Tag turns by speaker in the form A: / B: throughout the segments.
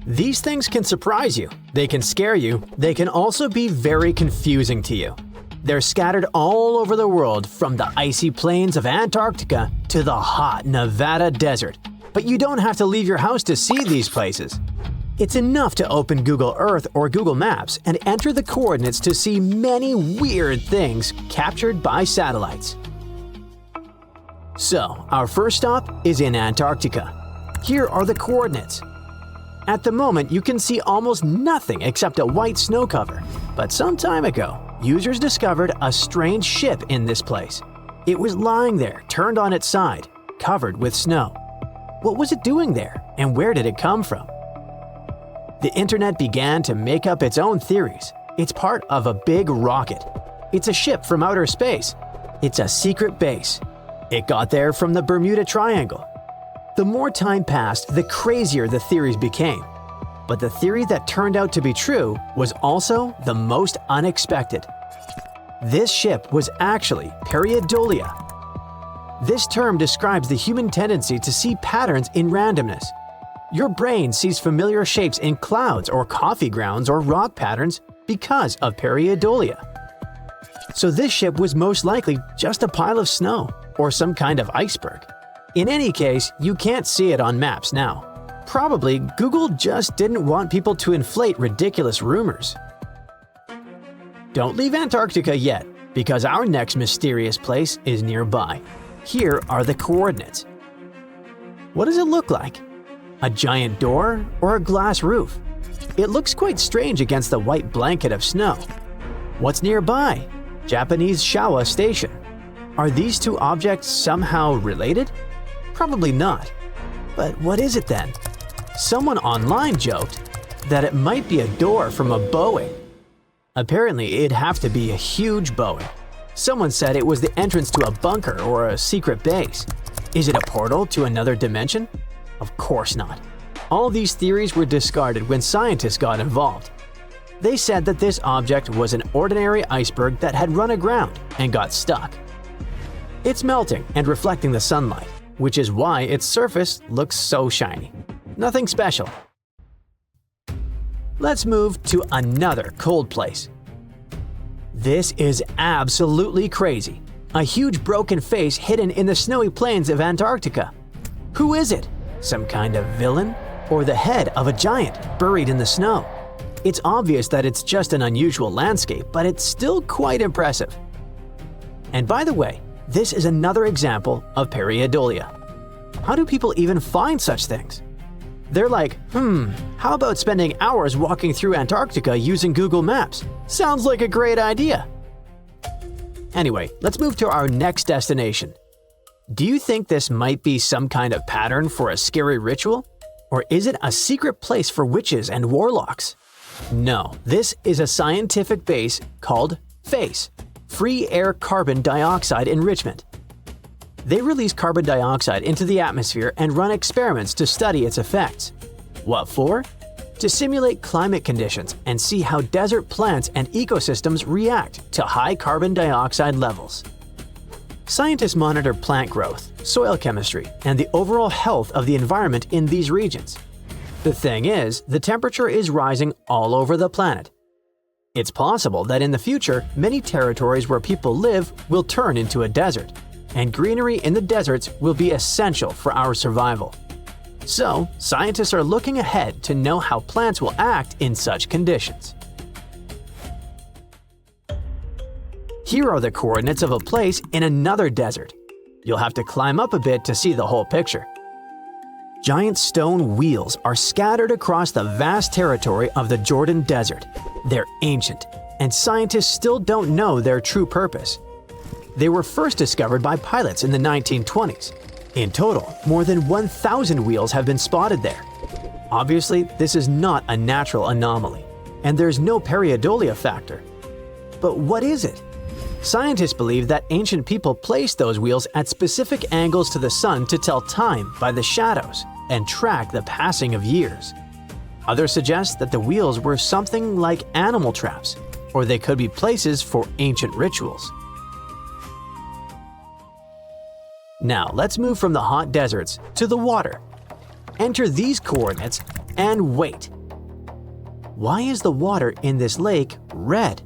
A: These things can surprise you, they can scare you, they can also be very confusing to you. They're scattered all over the world, from the icy plains of Antarctica to the hot Nevada desert. But you don't have to leave your house to see these places. It's enough to open Google Earth or Google Maps and enter the coordinates to see many weird things captured by satellites. So, our first stop is in Antarctica. Here are the coordinates. At the moment, you can see almost nothing except a white snow cover. But some time ago, users discovered a strange ship in this place. It was lying there, turned on its side, covered with snow. What was it doing there, and where did it come from? The internet began to make up its own theories. It's part of a big rocket. It's a ship from outer space. It's a secret base. It got there from the Bermuda Triangle. The more time passed, the crazier the theories became. But the theory that turned out to be true was also the most unexpected. This ship was actually pareidolia. This term describes the human tendency to see patterns in randomness. Your brain sees familiar shapes in clouds or coffee grounds or rock patterns because of pareidolia. So this ship was most likely just a pile of snow or some kind of iceberg. In any case, you can't see it on maps now. Probably Google just didn't want people to inflate ridiculous rumors. Don't leave Antarctica yet, because our next mysterious place is nearby. Here are the coordinates. What does it look like? A giant door or a glass roof? It looks quite strange against the white blanket of snow. What's nearby? Japanese Showa Station. Are these two objects somehow related? Probably not. But what is it then? Someone online joked that it might be a door from a Boeing. Apparently, it'd have to be a huge Boeing. Someone said it was the entrance to a bunker or a secret base. Is it a portal to another dimension? Of course not. All these theories were discarded when scientists got involved. They said that this object was an ordinary iceberg that had run aground and got stuck. It's melting and reflecting the sunlight, which is why its surface looks so shiny. Nothing special. Let's move to another cold place. This is absolutely crazy. A huge broken face hidden in the snowy plains of Antarctica. Who is it? Some kind of villain? Or the head of a giant buried in the snow? It's obvious that it's just an unusual landscape, but it's still quite impressive. And by the way, this is another example of pareidolia. How do people even find such things? They're like, how about spending hours walking through Antarctica using Google Maps? Sounds like a great idea. Anyway, let's move to our next destination. Do you think this might be some kind of pattern for a scary ritual? Or is it a secret place for witches and warlocks? No, this is a scientific base called FACE, Free Air Carbon Dioxide Enrichment. They release carbon dioxide into the atmosphere and run experiments to study its effects. What for? To simulate climate conditions and see how desert plants and ecosystems react to high carbon dioxide levels. Scientists monitor plant growth, soil chemistry, and the overall health of the environment in these regions. The thing is, the temperature is rising all over the planet. It's possible that in the future, many territories where people live will turn into a desert, and greenery in the deserts will be essential for our survival. So, scientists are looking ahead to know how plants will act in such conditions. Here are the coordinates of a place in another desert. You'll have to climb up a bit to see the whole picture. Giant stone wheels are scattered across the vast territory of the Jordan Desert. They're ancient, and scientists still don't know their true purpose. They were first discovered by pilots in the 1920s. In total, more than 1,000 wheels have been spotted there. Obviously, this is not a natural anomaly, and there's no pareidolia factor. But what is it? Scientists believe that ancient people placed those wheels at specific angles to the sun to tell time by the shadows and track the passing of years. Others suggest that the wheels were something like animal traps, or they could be places for ancient rituals. Now let's move from the hot deserts to the water. Enter these coordinates and wait. Why is the water in this lake red?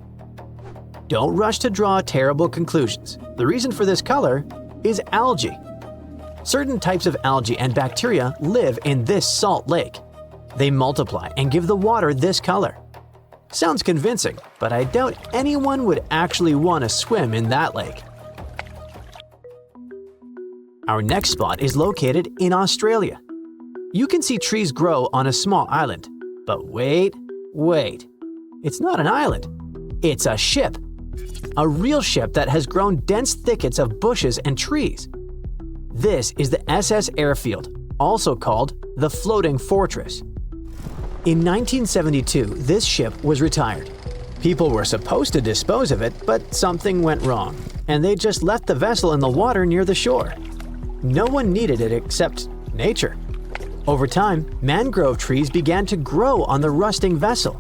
A: Don't rush to draw terrible conclusions. The reason for this color is algae. Certain types of algae and bacteria live in this salt lake. They multiply and give the water this color. Sounds convincing, but I doubt anyone would actually want to swim in that lake. Our next spot is located in Australia. You can see trees grow on a small island. But wait. It's not an island. It's a ship. A real ship that has grown dense thickets of bushes and trees. This is the SS Airfield, also called the Floating Fortress. In 1972, this ship was retired. People were supposed to dispose of it, but something went wrong, and they just left the vessel in the water near the shore. No one needed it except nature. Over time, mangrove trees began to grow on the rusting vessel.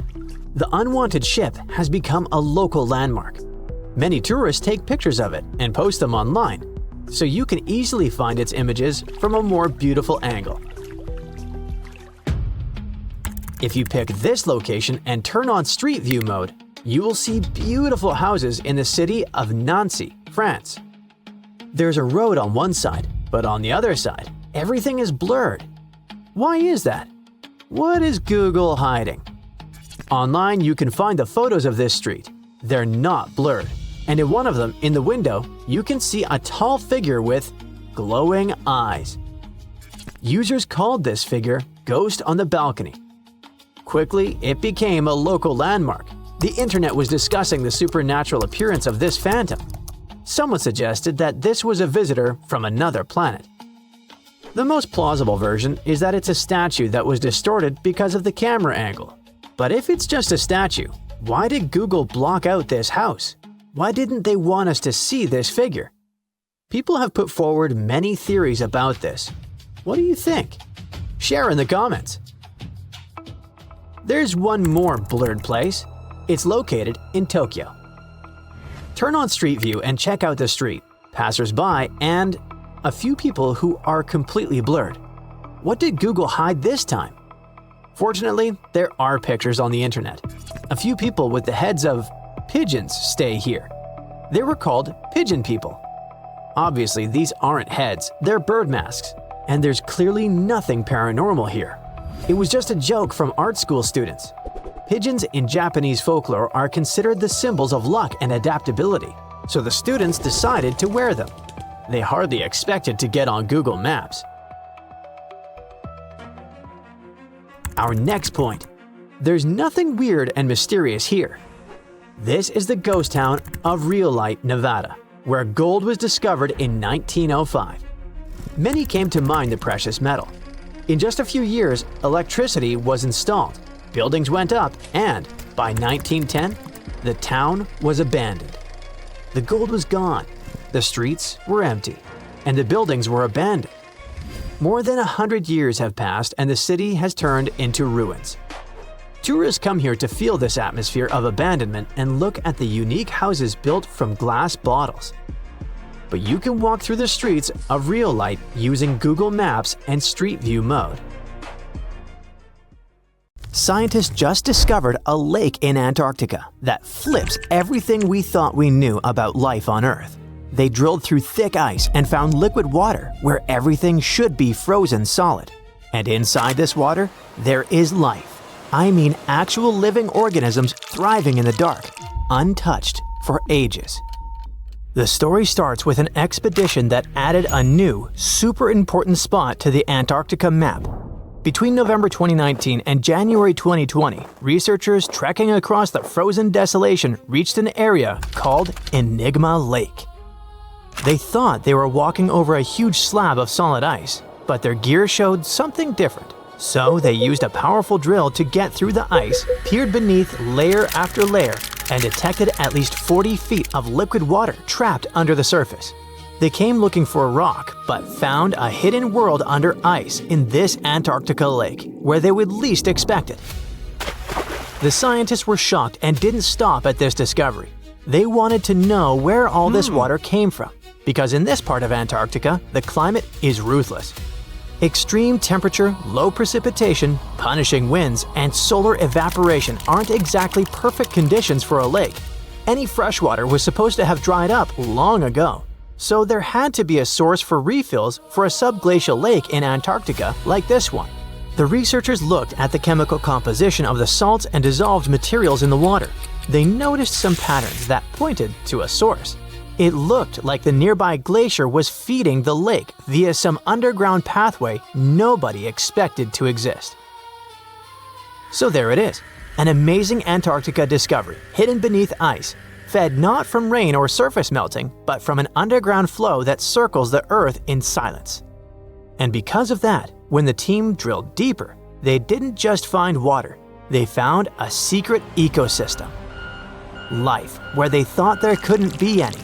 A: The unwanted ship has become a local landmark. Many tourists take pictures of it and post them online, so you can easily find its images from a more beautiful angle. If you pick this location and turn on Street View mode, you will see beautiful houses in the city of Nancy, France. There's a road on one side, but on the other side, everything is blurred. Why is that? What is Google hiding? Online, you can find the photos of this street. They're not blurred. And in one of them, in the window, you can see a tall figure with glowing eyes. Users called this figure Ghost on the Balcony. Quickly, it became a local landmark. The internet was discussing the supernatural appearance of this phantom. Someone suggested that this was a visitor from another planet. The most plausible version is that it's a statue that was distorted because of the camera angle. But if it's just a statue, why did Google block out this house? Why didn't they want us to see this figure? People have put forward many theories about this. What do you think? Share in the comments. There's one more blurred place. It's located in Tokyo. Turn on Street View and check out the street, passers-by, and a few people who are completely blurred. What did Google hide this time? Fortunately, there are pictures on the internet. A few people with the heads of pigeons stay here. They were called pigeon people. Obviously, these aren't heads, they're bird masks, and there's clearly nothing paranormal here. It was just a joke from art school students. Pigeons in Japanese folklore are considered the symbols of luck and adaptability, so the students decided to wear them. They hardly expected to get on Google Maps. Our next point. There's nothing weird and mysterious here. This is the ghost town of Rhyolite, Nevada, where gold was discovered in 1905. Many came to mine the precious metal. In just a few years, electricity was installed, buildings went up, and by 1910, the town was abandoned. The gold was gone, the streets were empty, and the buildings were abandoned. More than 100 years have passed and the city has turned into ruins. Tourists come here to feel this atmosphere of abandonment and look at the unique houses built from glass bottles. But you can walk through the streets of Rhyolite using Google Maps and Street View mode. Scientists just discovered a lake in Antarctica that flips everything we thought we knew about life on Earth. They drilled through thick ice and found liquid water where everything should be frozen solid. And inside this water, there is life. I mean actual living organisms thriving in the dark, untouched for ages. The story starts with an expedition that added a new, super important spot to the Antarctica map. Between November 2019 and January 2020, researchers trekking across the frozen desolation reached an area called Enigma Lake. They thought they were walking over a huge slab of solid ice, but their gear showed something different. So they used a powerful drill to get through the ice, peered beneath layer after layer, and detected at least 40 feet of liquid water trapped under the surface. They came looking for a rock, but found a hidden world under ice in this Antarctica lake, where they would least expect it. The scientists were shocked and didn't stop at this discovery. They wanted to know where all this water came from, because in this part of Antarctica, the climate is ruthless. Extreme temperature, low precipitation, punishing winds, and solar evaporation aren't exactly perfect conditions for a lake. Any fresh water was supposed to have dried up long ago. So there had to be a source for refills for a subglacial lake in Antarctica like this one. The researchers looked at the chemical composition of the salts and dissolved materials in the water. They noticed some patterns that pointed to a source. It looked like the nearby glacier was feeding the lake via some underground pathway nobody expected to exist. So there it is, an amazing Antarctica discovery hidden beneath ice, fed not from rain or surface melting, but from an underground flow that circles the Earth in silence. And because of that, when the team drilled deeper, they didn't just find water, they found a secret ecosystem. Life, where they thought there couldn't be any.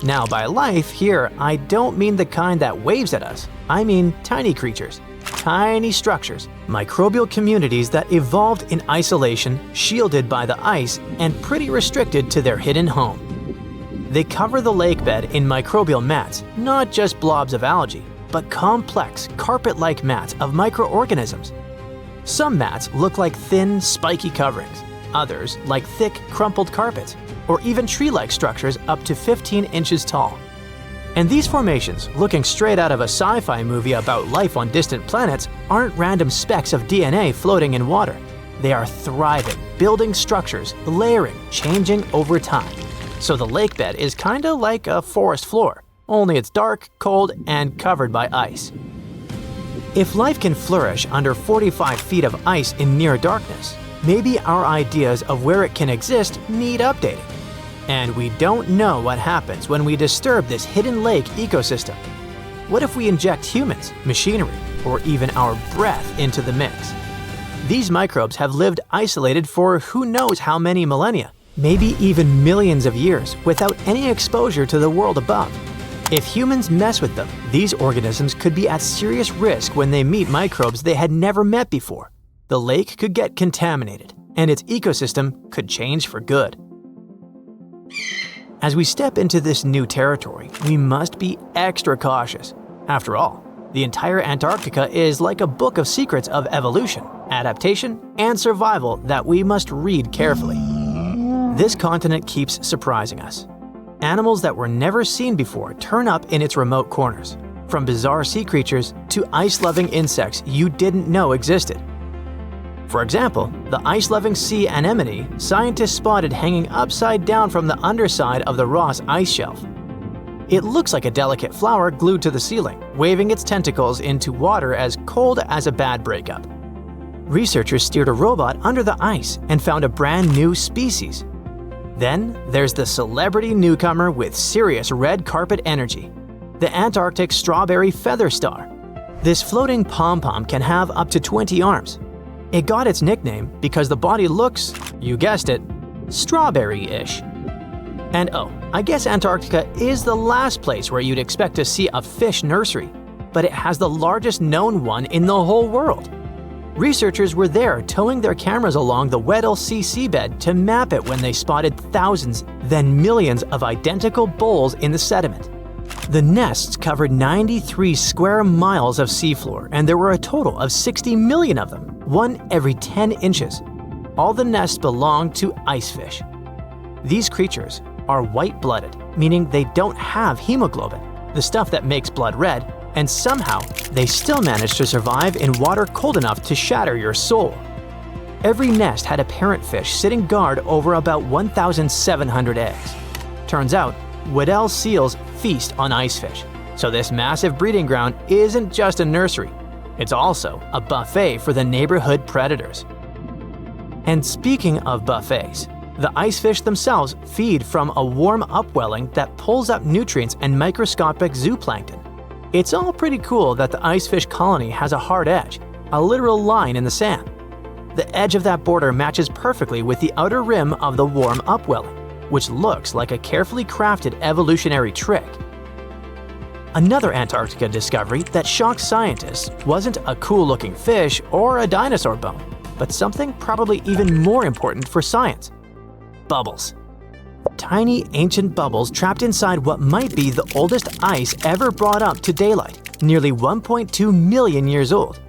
A: Now by life here, I don't mean the kind that waves at us. I mean tiny creatures, tiny structures, microbial communities that evolved in isolation, shielded by the ice, and pretty restricted to their hidden home. They cover the lake bed in microbial mats, not just blobs of algae, but complex, carpet-like mats of microorganisms. Some mats look like thin, spiky coverings, others like thick, crumpled carpets, or even tree-like structures up to 15 inches tall. And these formations, looking straight out of a sci-fi movie about life on distant planets, aren't random specks of DNA floating in water. They are thriving, building structures, layering, changing over time. So the lake bed is kinda like a forest floor, only it's dark, cold, and covered by ice. If life can flourish under 45 feet of ice in near darkness, maybe our ideas of where it can exist need updating. And we don't know what happens when we disturb this hidden lake ecosystem. What if we inject humans, machinery, or even our breath into the mix? These microbes have lived isolated for who knows how many millennia, maybe even millions of years, without any exposure to the world above. If humans mess with them, these organisms could be at serious risk when they meet microbes they had never met before. The lake could get contaminated, and its ecosystem could change for good. As we step into this new territory, we must be extra cautious. After all, the entire Antarctica is like a book of secrets of evolution, adaptation, and survival that we must read carefully. This continent keeps surprising us. Animals that were never seen before turn up in its remote corners, from bizarre sea creatures to ice-loving insects you didn't know existed. For example, the ice-loving sea anemone scientists spotted hanging upside down from the underside of the Ross ice shelf. It looks like a delicate flower glued to the ceiling, waving its tentacles into water as cold as a bad breakup. Researchers steered a robot under the ice and found a brand new species. Then there's the celebrity newcomer with serious red carpet energy, the Antarctic strawberry feather star. This floating pom-pom can have up to 20 arms. It got its nickname because the body looks, you guessed it, strawberry-ish. And oh, I guess Antarctica is the last place where you'd expect to see a fish nursery, but it has the largest known one in the whole world. Researchers were there towing their cameras along the Weddell Sea seabed to map it when they spotted thousands, then millions of identical bowls in the sediment. The nests covered 93 square miles of seafloor, and there were a total of 60 million of them, one every 10 inches. All the nests belong to icefish. These creatures are white-blooded, meaning they don't have hemoglobin, the stuff that makes blood red, and somehow they still manage to survive in water cold enough to shatter your soul. Every nest had a parent fish sitting guard over about 1,700 eggs. Turns out, Weddell seals feast on icefish, so this massive breeding ground isn't just a nursery, it's also a buffet for the neighborhood predators. And speaking of buffets, the icefish themselves feed from a warm upwelling that pulls up nutrients and microscopic zooplankton. It's all pretty cool that the icefish colony has a hard edge, a literal line in the sand. The edge of that border matches perfectly with the outer rim of the warm upwelling, which looks like a carefully crafted evolutionary trick. Another Antarctica discovery that shocked scientists wasn't a cool-looking fish or a dinosaur bone, but something probably even more important for science: bubbles. Tiny ancient bubbles trapped inside what might be the oldest ice ever brought up to daylight. nearly 1.2 million years old.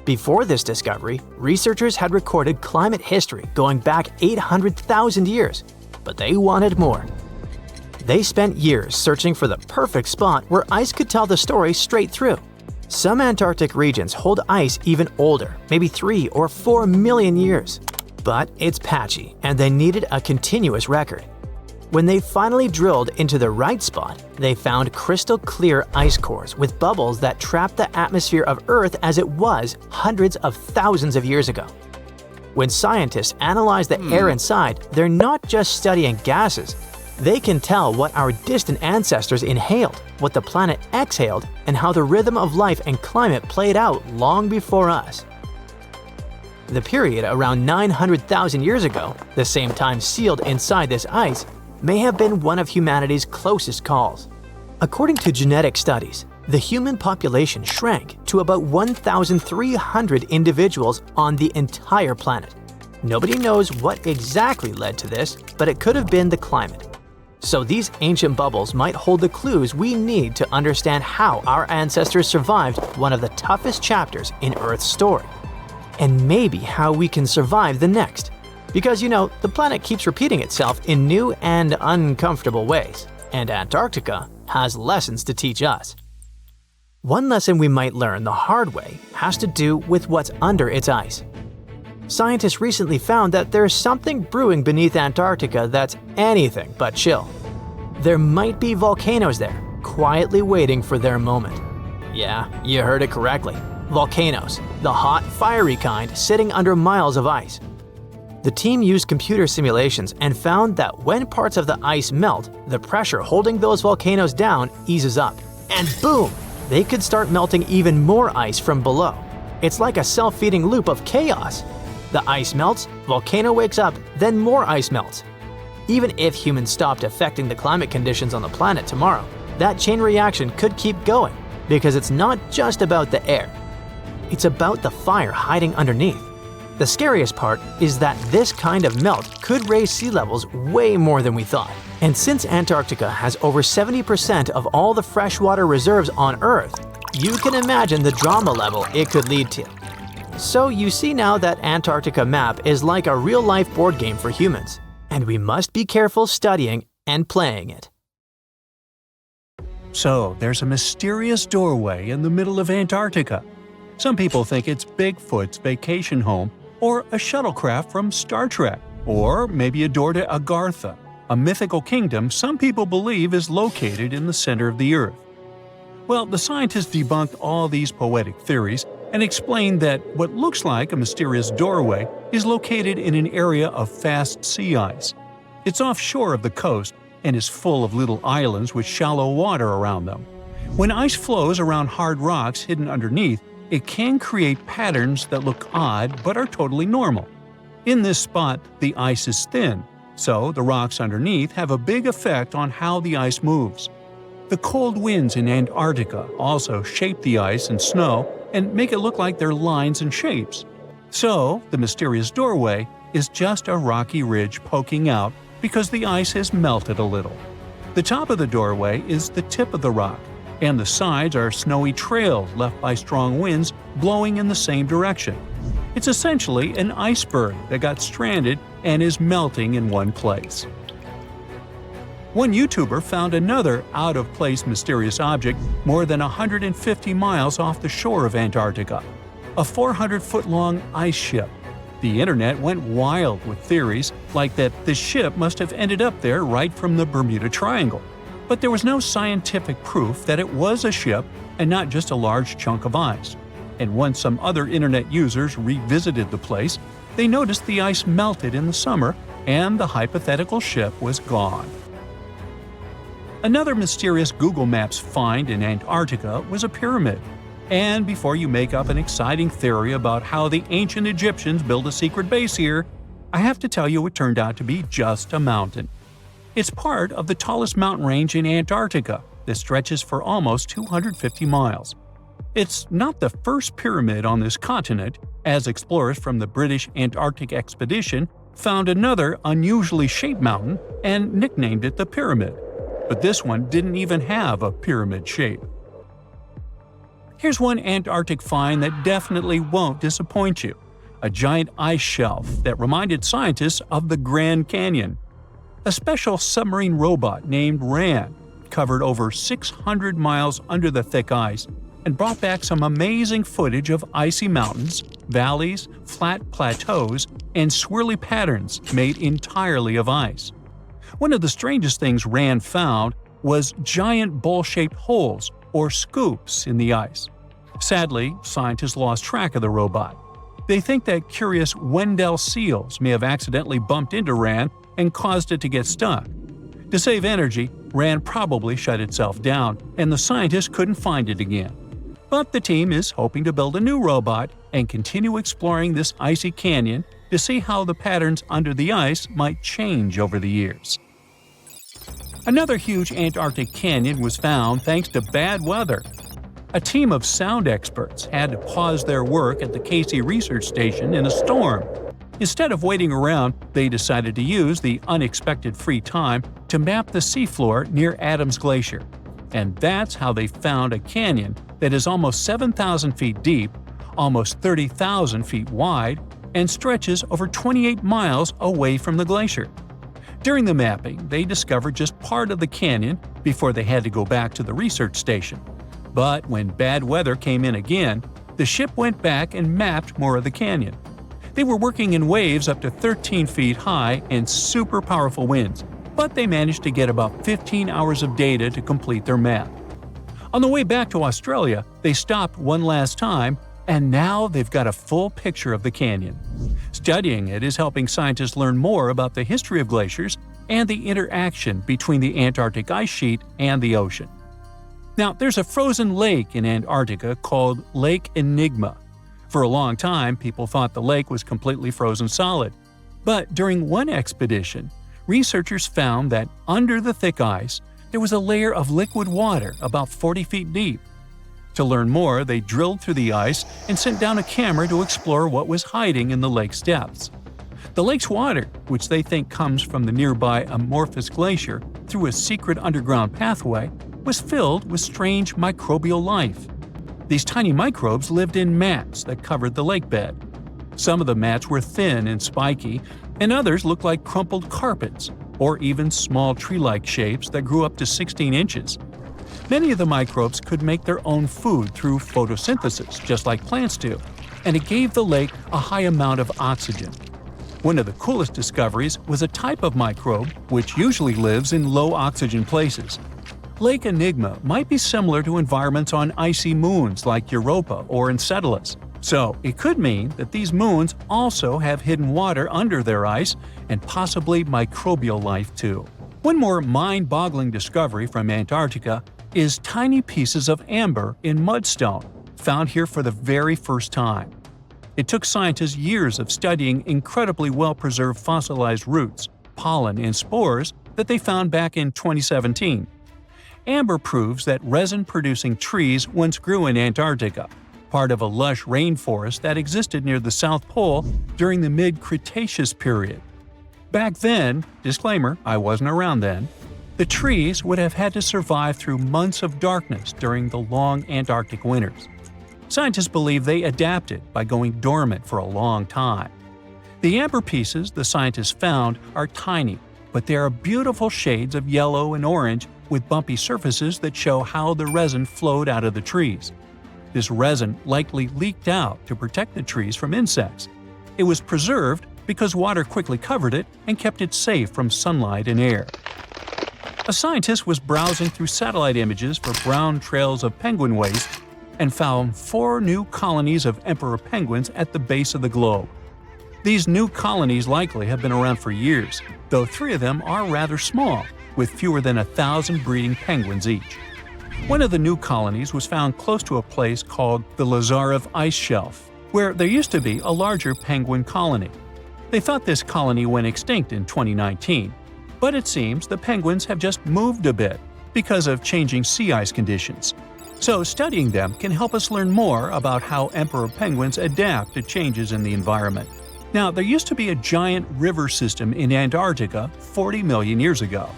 A: Before this discovery, researchers had recorded climate history going back 800,000 years, but they wanted more. They spent years searching for the perfect spot where ice could tell the story straight through. Some Antarctic regions hold ice even older, maybe 3 or 4 million years. But it's patchy, and they needed a continuous record. When they finally drilled into the right spot, they found crystal clear ice cores with bubbles that trapped the atmosphere of Earth as it was hundreds of thousands of years ago. When scientists analyze the air inside, they're not just studying gases. They can tell what our distant ancestors inhaled, what the planet exhaled, and how the rhythm of life and climate played out long before us. The period around 900,000 years ago, the same time sealed inside this ice, may have been one of humanity's closest calls. According to genetic studies, the human population shrank to about 1,300 individuals on the entire planet. Nobody knows what exactly led to this, but it could have been the climate. So these ancient bubbles might hold the clues we need to understand how our ancestors survived one of the toughest chapters in Earth's story. And maybe how we can survive the next. Because the planet keeps repeating itself in new and uncomfortable ways, and Antarctica has lessons to teach us. One lesson we might learn the hard way has to do with what's under its ice. Scientists recently found that there's something brewing beneath Antarctica that's anything but chill. There might be volcanoes there, quietly waiting for their moment. Yeah, you heard it correctly. Volcanoes, the hot, fiery kind sitting under miles of ice. The team used computer simulations and found that when parts of the ice melt, the pressure holding those volcanoes down eases up. And boom! They could start melting even more ice from below. It's like a self-feeding loop of chaos. The ice melts, volcano wakes up, then more ice melts. Even if humans stopped affecting the climate conditions on the planet tomorrow, that chain reaction could keep going because it's not just about the air. It's about the fire hiding underneath. The scariest part is that this kind of melt could raise sea levels way more than we thought. And since Antarctica has over 70% of all the freshwater reserves on Earth, you can imagine the drama level it could lead to. So you see now that Antarctica map is like a real-life board game for humans, and we must be careful studying and playing it.
B: So there's a mysterious doorway in the middle of Antarctica. Some people think it's Bigfoot's vacation home, or a shuttlecraft from Star Trek, or maybe a door to Agartha, a mythical kingdom some people believe is located in the center of the Earth. Well, the scientists debunked all these poetic theories and explained that what looks like a mysterious doorway is located in an area of fast sea ice. It's offshore of the coast and is full of little islands with shallow water around them. When ice flows around hard rocks hidden underneath, it can create patterns that look odd but are totally normal. In this spot, the ice is thin, so the rocks underneath have a big effect on how the ice moves. The cold winds in Antarctica also shape the ice and snow and make it look like they're lines and shapes. So, the mysterious doorway is just a rocky ridge poking out because the ice has melted a little. The top of the doorway is the tip of the rock, and the sides are snowy trails left by strong winds blowing in the same direction. It's essentially an iceberg that got stranded and is melting in one place. One YouTuber found another out-of-place mysterious object more than 150 miles off the shore of Antarctica, a 400-foot-long ice ship. The internet went wild with theories like that the ship must have ended up there right from the Bermuda Triangle. But there was no scientific proof that it was a ship and not just a large chunk of ice. And once some other internet users revisited the place, they noticed the ice melted in the summer and the hypothetical ship was gone. Another mysterious Google Maps find in Antarctica was a pyramid. And before you make up an exciting theory about how the ancient Egyptians built a secret base here, I have to tell you it turned out to be just a mountain. It's part of the tallest mountain range in Antarctica that stretches for almost 250 miles. It's not the first pyramid on this continent, as explorers from the British Antarctic Expedition found another unusually shaped mountain and nicknamed it the Pyramid. But this one didn't even have a pyramid shape. Here's one Antarctic find that definitely won't disappoint you: a giant ice shelf that reminded scientists of the Grand Canyon. A special submarine robot named RAN covered over 600 miles under the thick ice and brought back some amazing footage of icy mountains, valleys, flat plateaus, and swirly patterns made entirely of ice. One of the strangest things RAN found was giant bowl-shaped holes, or scoops, in the ice. Sadly, scientists lost track of the robot. They think that curious Wendell seals may have accidentally bumped into RAN and caused it to get stuck. To save energy, RAN probably shut itself down, and the scientists couldn't find it again. But the team is hoping to build a new robot and continue exploring this icy canyon to see how the patterns under the ice might change over the years. Another huge Antarctic canyon was found thanks to bad weather. A team of sound experts had to pause their work at the Casey Research Station in a storm. Instead of waiting around, they decided to use the unexpected free time to map the seafloor near Adams Glacier. And that's how they found a canyon that is almost 7,000 feet deep, almost 30,000 feet wide, and stretches over 28 miles away from the glacier. During the mapping, they discovered just part of the canyon before they had to go back to the research station. But when bad weather came in again, the ship went back and mapped more of the canyon. They were working in waves up to 13 feet high and super powerful winds, but they managed to get about 15 hours of data to complete their map. On the way back to Australia, they stopped one last time, and now they've got a full picture of the canyon. Studying it is helping scientists learn more about the history of glaciers and the interaction between the Antarctic ice sheet and the ocean. Now, there's a frozen lake in Antarctica called Lake Enigma. For a long time, people thought the lake was completely frozen solid. But during one expedition, researchers found that under the thick ice, there was a layer of liquid water about 40 feet deep. To learn more, they drilled through the ice and sent down a camera to explore what was hiding in the lake's depths. The lake's water, which they think comes from the nearby Amorphous Glacier through a secret underground pathway, was filled with strange microbial life. These tiny microbes lived in mats that covered the lake bed. Some of the mats were thin and spiky, and others looked like crumpled carpets, or even small tree-like shapes that grew up to 16 inches. Many of the microbes could make their own food through photosynthesis, just like plants do, and it gave the lake a high amount of oxygen. One of the coolest discoveries was a type of microbe which usually lives in low-oxygen places. Lake Enigma might be similar to environments on icy moons like Europa or Enceladus, so it could mean that these moons also have hidden water under their ice and possibly microbial life too. One more mind-boggling discovery from Antarctica is tiny pieces of amber in mudstone, found here for the very first time. It took scientists years of studying incredibly well-preserved fossilized roots, pollen, and spores that they found back in 2017. Amber proves that resin-producing trees once grew in Antarctica, part of a lush rainforest that existed near the South Pole during the mid-Cretaceous period. Back then, disclaimer, I wasn't around then, the trees would have had to survive through months of darkness during the long Antarctic winters. Scientists believe they adapted by going dormant for a long time. The amber pieces the scientists found are tiny, but they are beautiful shades of yellow and orange with bumpy surfaces that show how the resin flowed out of the trees. This resin likely leaked out to protect the trees from insects. It was preserved because water quickly covered it and kept it safe from sunlight and air. A scientist was browsing through satellite images for brown trails of penguin waste and found 4 new colonies of emperor penguins at the base of the globe. These new colonies likely have been around for years, though 3 of them are rather small, with fewer than 1,000 breeding penguins each. One of the new colonies was found close to a place called the Lazarev Ice Shelf, where there used to be a larger penguin colony. They thought this colony went extinct in 2019, but it seems the penguins have just moved a bit because of changing sea ice conditions. So studying them can help us learn more about how emperor penguins adapt to changes in the environment. Now, there used to be a giant river system in Antarctica 40 million years ago.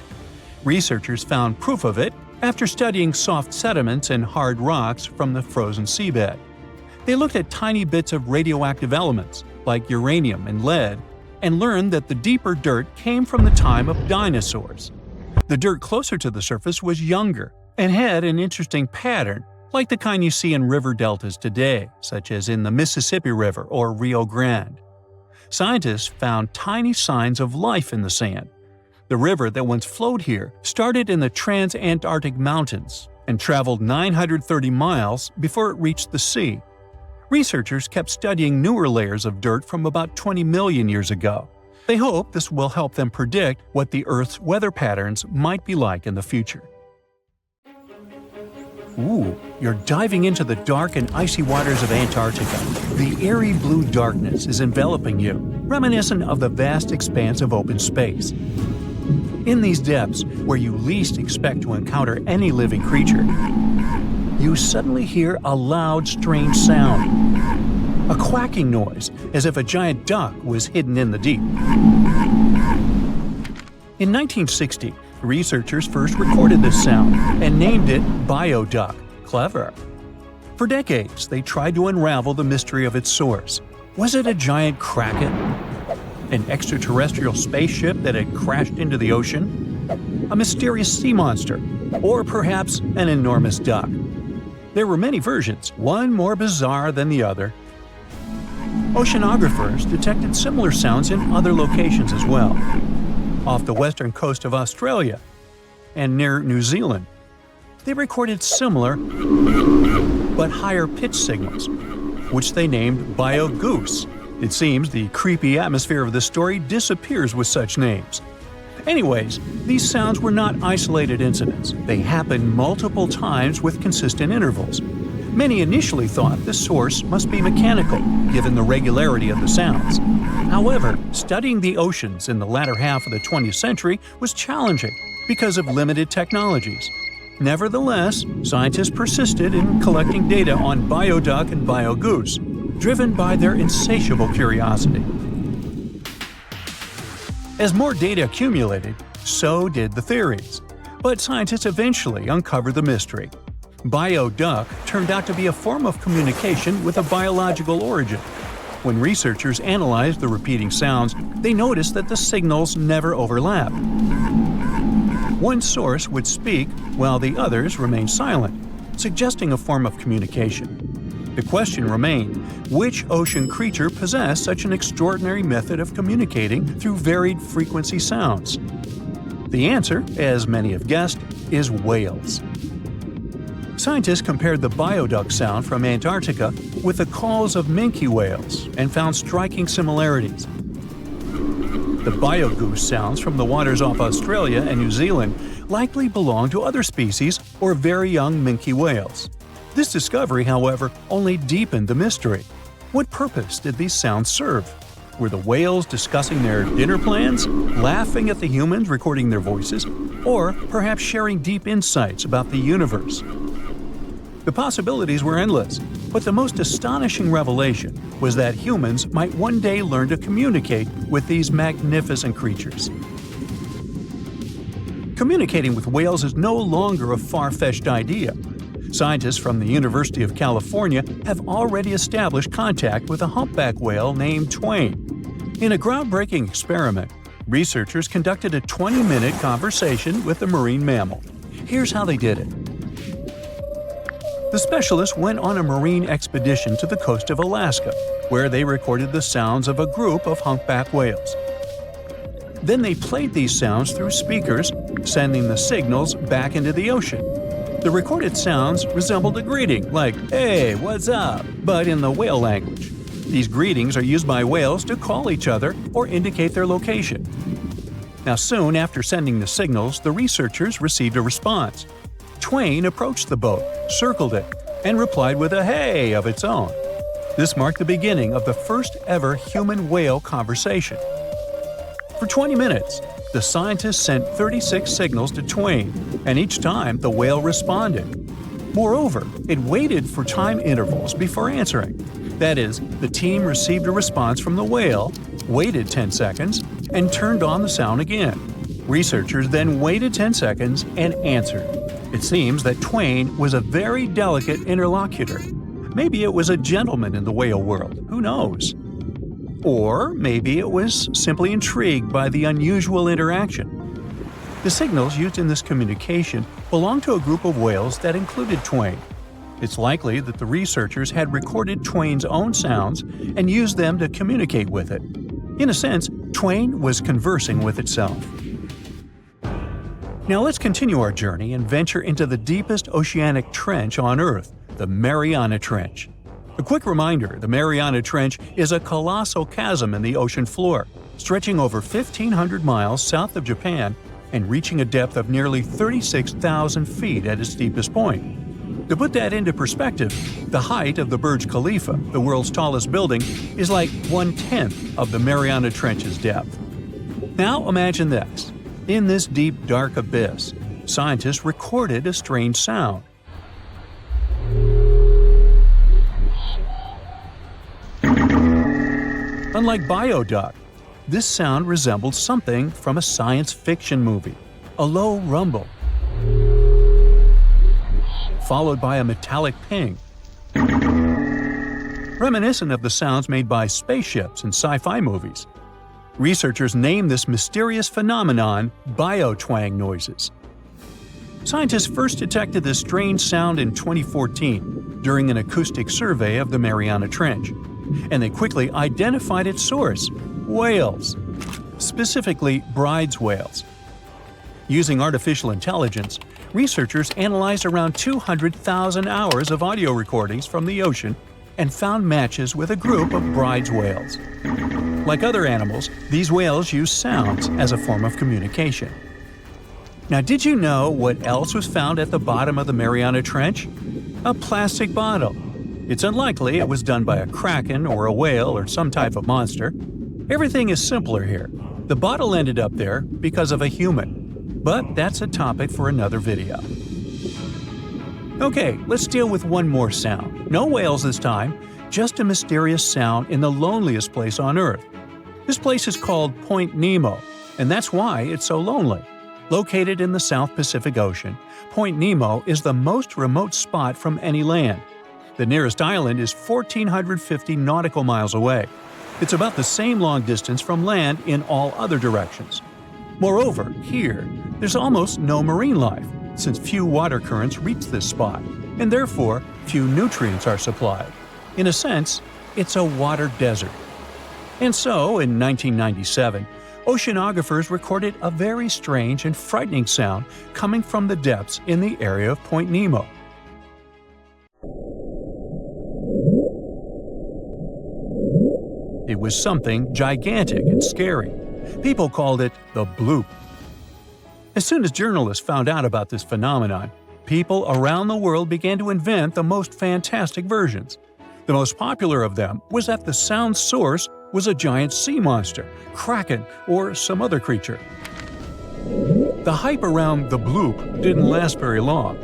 B: Researchers found proof of it after studying soft sediments and hard rocks from the frozen seabed. They looked at tiny bits of radioactive elements, like uranium and lead, and learned that the deeper dirt came from the time of dinosaurs. The dirt closer to the surface was younger and had an interesting pattern, like the kind you see in river deltas today, such as in the Mississippi River or Rio Grande. Scientists found tiny signs of life in the sand. The river that once flowed here started in the Trans-Antarctic Mountains and traveled 930 miles before it reached the sea. Researchers kept studying newer layers of dirt from about 20 million years ago. They hope this will help them predict what the Earth's weather patterns might be like in the future. Ooh, you're diving into the dark and icy waters of Antarctica. The eerie blue darkness is enveloping you, reminiscent of the vast expanse of open space. In these depths, where you least expect to encounter any living creature, you suddenly hear a loud, strange sound. A quacking noise, as if a giant duck was hidden in the deep. In 1960, researchers first recorded this sound and named it bioduck. Clever. For decades, they tried to unravel the mystery of its source. Was it a giant kraken? An extraterrestrial spaceship that had crashed into the ocean? A mysterious sea monster? Or perhaps an enormous duck? There were many versions, one more bizarre than the other. Oceanographers detected similar sounds in other locations as well, off the western coast of Australia and near New Zealand. They recorded similar but higher pitch signals, which they named bio-goose. It seems the creepy atmosphere of the story disappears with such names. Anyways, these sounds were not isolated incidents. They happened multiple times with consistent intervals. Many initially thought the source must be mechanical, given the regularity of the sounds. However, studying the oceans in the latter half of the 20th century was challenging because of limited technologies. Nevertheless, scientists persisted in collecting data on bioduck and biogoose, driven by their insatiable curiosity. As more data accumulated, so did the theories. But scientists eventually uncovered the mystery. Bioduck turned out to be a form of communication with a biological origin. When researchers analyzed the repeating sounds, they noticed that the signals never overlapped. One source would speak while the others remained silent, suggesting a form of communication. The question remained, which ocean creature possessed such an extraordinary method of communicating through varied frequency sounds? The answer, as many have guessed, is whales. Scientists compared the bioduck sound from Antarctica with the calls of minke whales and found striking similarities. The biogoose sounds from the waters off Australia and New Zealand likely belong to other species or very young minke whales. This discovery, however, only deepened the mystery. What purpose did these sounds serve? Were the whales discussing their dinner plans, laughing at the humans recording their voices, or perhaps sharing deep insights about the universe? The possibilities were endless, but the most astonishing revelation was that humans might one day learn to communicate with these magnificent creatures. Communicating with whales is no longer a far-fetched idea. Scientists from the University of California have already established contact with a humpback whale named Twain. In a groundbreaking experiment, researchers conducted a 20-minute conversation with the marine mammal. Here's how they did it. The specialists went on a marine expedition to the coast of Alaska, where they recorded the sounds of a group of humpback whales. Then they played these sounds through speakers, sending the signals back into the ocean. The recorded sounds resembled a greeting, like, "Hey, what's up?" but in the whale language. These greetings are used by whales to call each other or indicate their location. Now, soon after sending the signals, the researchers received a response. Twain approached the boat, circled it, and replied with a "hey" of its own. This marked the beginning of the first ever human-whale conversation. For 20 minutes, the scientists sent 36 signals to Twain, and each time the whale responded. Moreover, it waited for time intervals before answering. That is, the team received a response from the whale, waited 10 seconds, and turned on the sound again. Researchers then waited 10 seconds and answered. It seems that Twain was a very delicate interlocutor. Maybe it was a gentleman in the whale world, who knows? Or maybe it was simply intrigued by the unusual interaction. The signals used in this communication belonged to a group of whales that included Twain. It's likely that the researchers had recorded Twain's own sounds and used them to communicate with it. In a sense, Twain was conversing with itself. Now let's continue our journey and venture into the deepest oceanic trench on Earth, the Mariana Trench. A quick reminder, the Mariana Trench is a colossal chasm in the ocean floor, stretching over 1,500 miles south of Japan and reaching a depth of nearly 36,000 feet at its deepest point. To put that into perspective, the height of the Burj Khalifa, the world's tallest building, is like 1/10 of the Mariana Trench's depth. Now imagine this. In this deep, dark abyss, scientists recorded a strange sound. Unlike bioduck, this sound resembled something from a science fiction movie, a low rumble, followed by a metallic ping, reminiscent of the sounds made by spaceships in sci-fi movies. Researchers named this mysterious phenomenon biotwang noises. Scientists first detected this strange sound in 2014 during an acoustic survey of the Mariana Trench, and they quickly identified its source: whales, specifically Bride's whales. Using artificial intelligence, researchers analyzed around 200,000 hours of audio recordings from the ocean and found matches with a group of Bride's whales. Like other animals, these whales use sounds as a form of communication. Now, did you know what else was found at the bottom of the Mariana Trench? A plastic bottle. It's unlikely it was done by a kraken or a whale or some type of monster. Everything is simpler here. The bottle ended up there because of a human. But that's a topic for another video. Okay, let's deal with one more sound. No whales this time, just a mysterious sound in the loneliest place on Earth. This place is called Point Nemo, and that's why it's so lonely. Located in the South Pacific Ocean, Point Nemo is the most remote spot from any land. The nearest island is 1,450 nautical miles away. It's about the same long distance from land in all other directions. Moreover, here, there's almost no marine life, since few water currents reach this spot, and therefore few nutrients are supplied. In a sense, it's a water desert. And so, in 1997, oceanographers recorded a very strange and frightening sound coming from the depths in the area of Point Nemo. It was something gigantic and scary. People called it the bloop. As soon as journalists found out about this phenomenon, people around the world began to invent the most fantastic versions. The most popular of them was that the sound source was a giant sea monster, kraken, or some other creature. The hype around the bloop didn't last very long.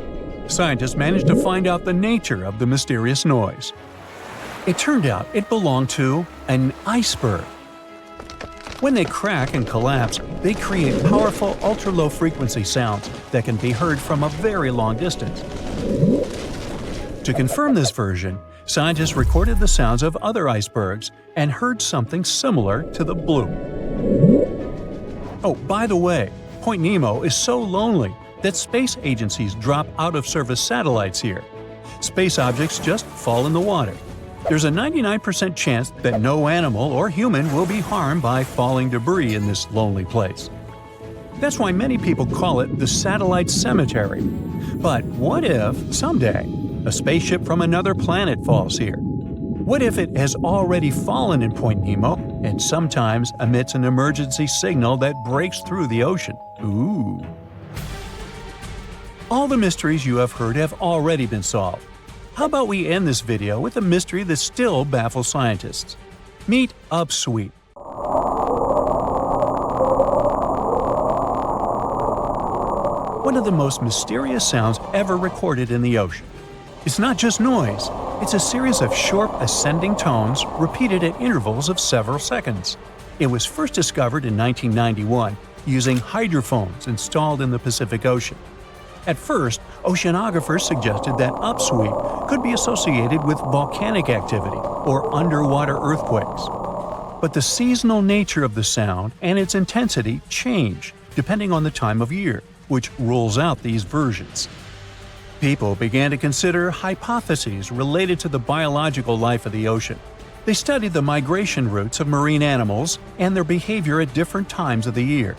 B: Scientists managed to find out the nature of the mysterious noise. It turned out it belonged to an iceberg. When they crack and collapse, they create powerful ultra-low frequency sounds that can be heard from a very long distance. To confirm this version, scientists recorded the sounds of other icebergs and heard something similar to the bloop. Oh, by the way, Point Nemo is so lonely that space agencies drop out-of-service satellites here. Space objects just fall in the water. There's a 99% chance that no animal or human will be harmed by falling debris in this lonely place. That's why many people call it the satellite cemetery. But what if, someday, a spaceship from another planet falls here? What if it has already fallen in Point Nemo and sometimes emits an emergency signal that breaks through the ocean? Ooh. All the mysteries you have heard have already been solved. How about we end this video with a mystery that still baffles scientists? Meet Upsweep. One of the most mysterious sounds ever recorded in the ocean. It's not just noise, it's a series of short ascending tones repeated at intervals of several seconds. It was first discovered in 1991 using hydrophones installed in the Pacific Ocean. At first, Oceanographers suggested that upsweep could be associated with volcanic activity or underwater earthquakes. But the seasonal nature of the sound and its intensity change depending on the time of year, which rules out these versions. People began to consider hypotheses related to the biological life of the ocean. They studied the migration routes of marine animals and their behavior at different times of the year.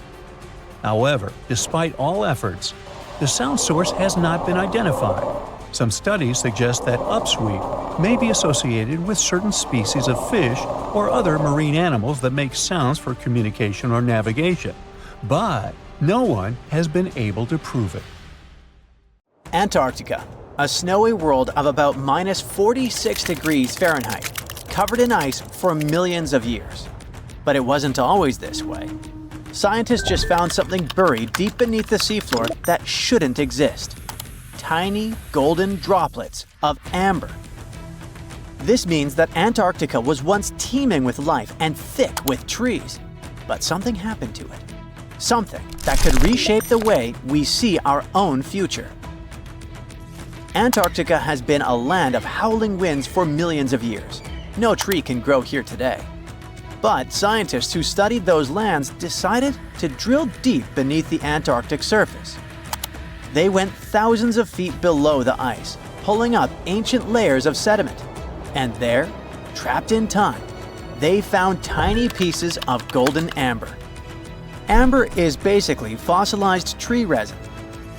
B: However, despite all efforts, the sound source has not been identified. Some studies suggest that upsweep may be associated with certain species of fish or other marine animals that make sounds for communication or navigation, but no one has been able to prove it.
A: Antarctica, a snowy world of about minus 46 degrees Fahrenheit, covered in ice for millions of years. But it wasn't always this way. Scientists just found something buried deep beneath the seafloor that shouldn't exist. Tiny golden droplets of amber. This means that Antarctica was once teeming with life and thick with trees. But something happened to it. Something that could reshape the way we see our own future. Antarctica has been a land of howling winds for millions of years. No tree can grow here today. But scientists who studied those lands decided to drill deep beneath the Antarctic surface. They went thousands of feet below the ice, pulling up ancient layers of sediment. And there, trapped in time, they found tiny pieces of golden amber. Amber is basically fossilized tree resin.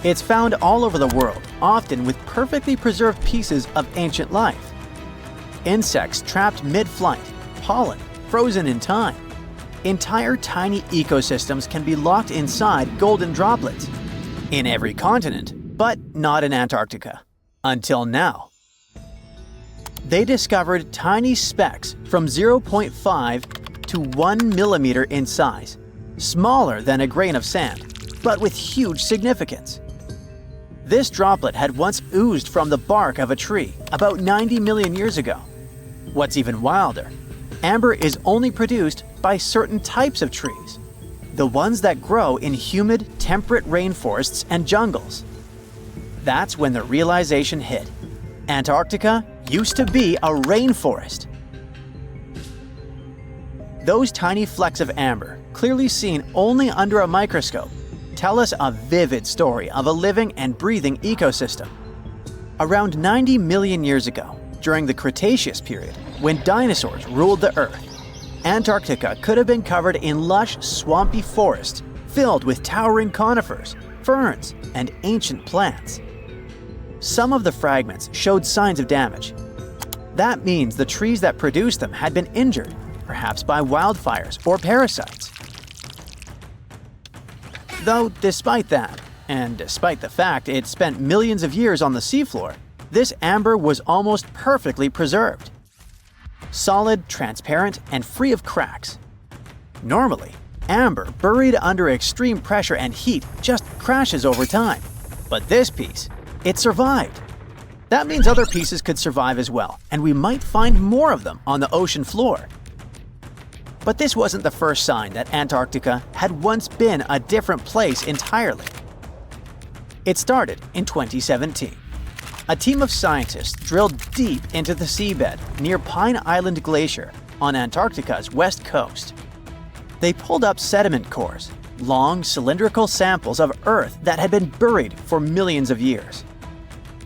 A: It's found all over the world, often with perfectly preserved pieces of ancient life. Insects trapped mid-flight, pollen frozen in time. Entire tiny ecosystems can be locked inside golden droplets. In every continent, but not in Antarctica. Until now. They discovered tiny specks from 0.5 to 1 millimeter in size, smaller than a grain of sand, but with huge significance. This droplet had once oozed from the bark of a tree about 90 million years ago. What's even wilder, amber is only produced by certain types of trees, the ones that grow in humid, temperate rainforests and jungles. That's when the realization hit. Antarctica used to be a rainforest. Those tiny flecks of amber, clearly seen only under a microscope, tell us a vivid story of a living and breathing ecosystem. Around 90 million years ago, during the Cretaceous period, when dinosaurs ruled the Earth, Antarctica could have been covered in lush, swampy forests filled with towering conifers, ferns, and ancient plants. Some of the fragments showed signs of damage. That means the trees that produced them had been injured, perhaps by wildfires or parasites. Though despite that, and despite the fact it spent millions of years on the seafloor, this amber was almost perfectly preserved. Solid, transparent, and free of cracks. Normally, amber buried under extreme pressure and heat just crashes over time. But this piece, it survived. That means other pieces could survive as well, and we might find more of them on the ocean floor. But this wasn't the first sign that Antarctica had once been a different place entirely. It started in 2017. A team of scientists drilled deep into the seabed near Pine Island Glacier on Antarctica's west coast. They pulled up sediment cores, long cylindrical samples of Earth that had been buried for millions of years.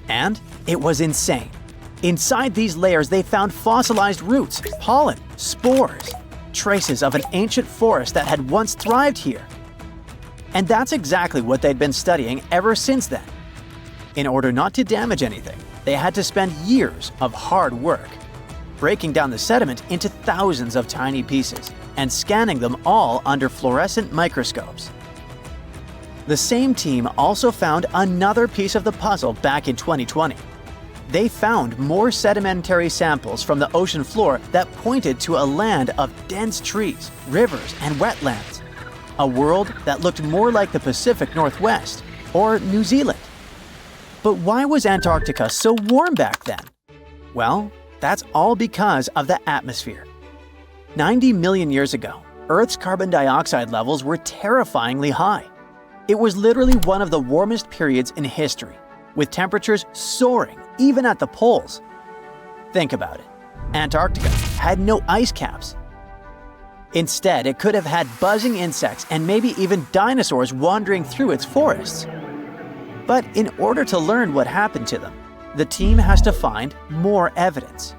A: And it was insane. Inside these layers they found fossilized roots, pollen, spores, traces of an ancient forest that had once thrived here. And that's exactly what they'd been studying ever since then. In order not to damage anything, they had to spend years of hard work, breaking down the sediment into thousands of tiny pieces and scanning them all under fluorescent microscopes. The same team also found another piece of the puzzle back in 2020. They found more sedimentary samples from the ocean floor that pointed to a land of dense trees, rivers, and wetlands. A world that looked more like the Pacific Northwest or New Zealand. But why was Antarctica so warm back then? Well, that's all because of the atmosphere. 90 million years ago, Earth's carbon dioxide levels were terrifyingly high. It was literally one of the warmest periods in history, with temperatures soaring even at the poles. Think about it. Antarctica had no ice caps. Instead, it could have had buzzing insects and maybe even dinosaurs wandering through its forests. But in order to learn what happened to them, the team has to find more evidence.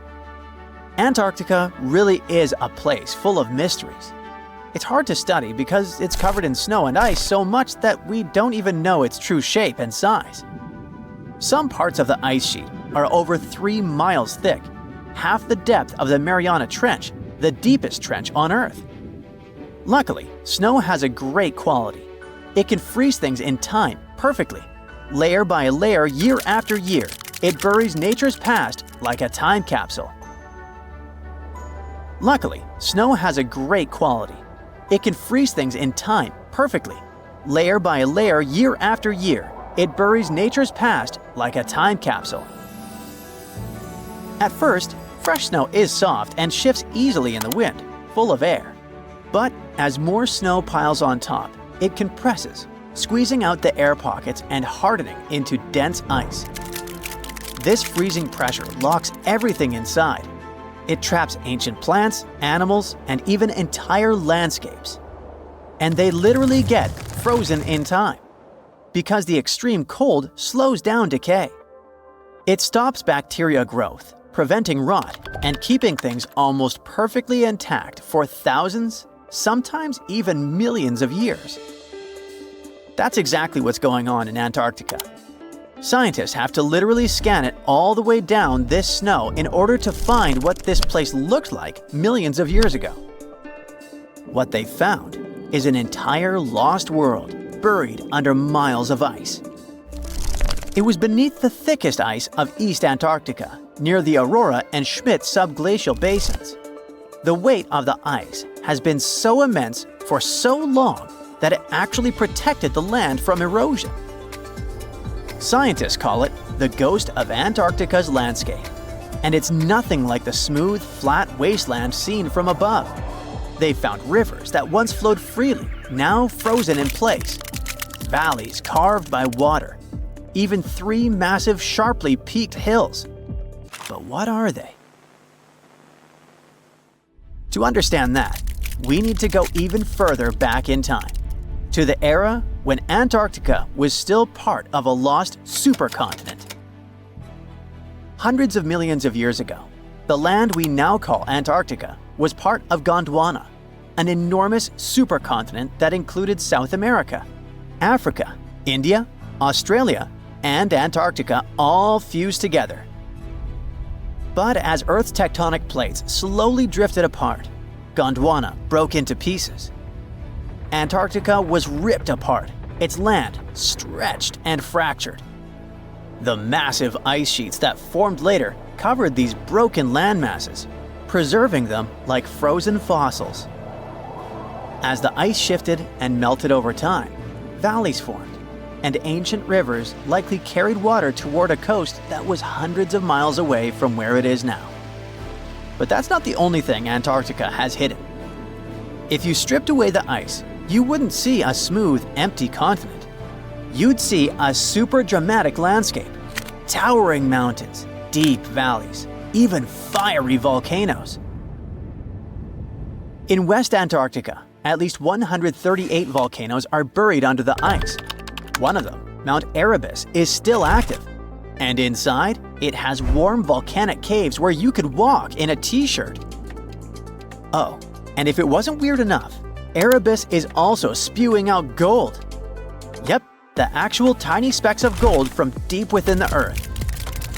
A: Antarctica really is a place full of mysteries. It's hard to study because it's covered in snow and ice so much that we don't even know its true shape and size. Some parts of the ice sheet are over 3 miles thick, half the depth of the Mariana Trench, the deepest trench on Earth. Luckily, snow has a great quality. It can freeze things in time perfectly. Layer by layer, year after year, it buries nature's past like a time capsule. Luckily, snow has a great quality. It can freeze things in time perfectly. Layer by layer, year after year, it buries nature's past like a time capsule. At first, fresh snow is soft and shifts easily in the wind, full of air. But as more snow piles on top, it compresses, squeezing out the air pockets and hardening into dense ice. This freezing pressure locks everything inside. It traps ancient plants, animals, and even entire landscapes. And they literally get frozen in time, because the extreme cold slows down decay. It stops bacteria growth, preventing rot, and keeping things almost perfectly intact for thousands, sometimes even millions of years. That's exactly what's going on in Antarctica. Scientists have to literally scan it all the way down this snow in order to find what this place looked like millions of years ago. What they found is an entire lost world buried under miles of ice. It was beneath the thickest ice of East Antarctica, near the Aurora and Schmidt subglacial basins. The weight of the ice has been so immense for so long that it actually protected the land from erosion. Scientists call it the ghost of Antarctica's landscape, and it's nothing like the smooth, flat wasteland seen from above. They found rivers that once flowed freely, now frozen in place, valleys carved by water, even 3 massive, sharply peaked hills. But what are they? To understand that, we need to go even further back in time, to the era when Antarctica was still part of a lost supercontinent. Hundreds of millions of years ago, the land we now call Antarctica was part of Gondwana, an enormous supercontinent that included South America, Africa, India, Australia, and Antarctica all fused together. But as Earth's tectonic plates slowly drifted apart, Gondwana broke into pieces. Antarctica was ripped apart, its land stretched and fractured. The massive ice sheets that formed later covered these broken land masses, preserving them like frozen fossils. As the ice shifted and melted over time, valleys formed, and ancient rivers likely carried water toward a coast that was hundreds of miles away from where it is now. But that's not the only thing Antarctica has hidden. If you stripped away the ice, you wouldn't see a smooth, empty continent. You'd see a super dramatic landscape, towering mountains, deep valleys, even fiery volcanoes. In West Antarctica, at least 138 volcanoes are buried under the ice. One of them, Mount Erebus, is still active. And inside, it has warm volcanic caves where you could walk in a t-shirt. Oh, and if it wasn't weird enough, Erebus is also spewing out gold. Yep, the actual tiny specks of gold from deep within the Earth.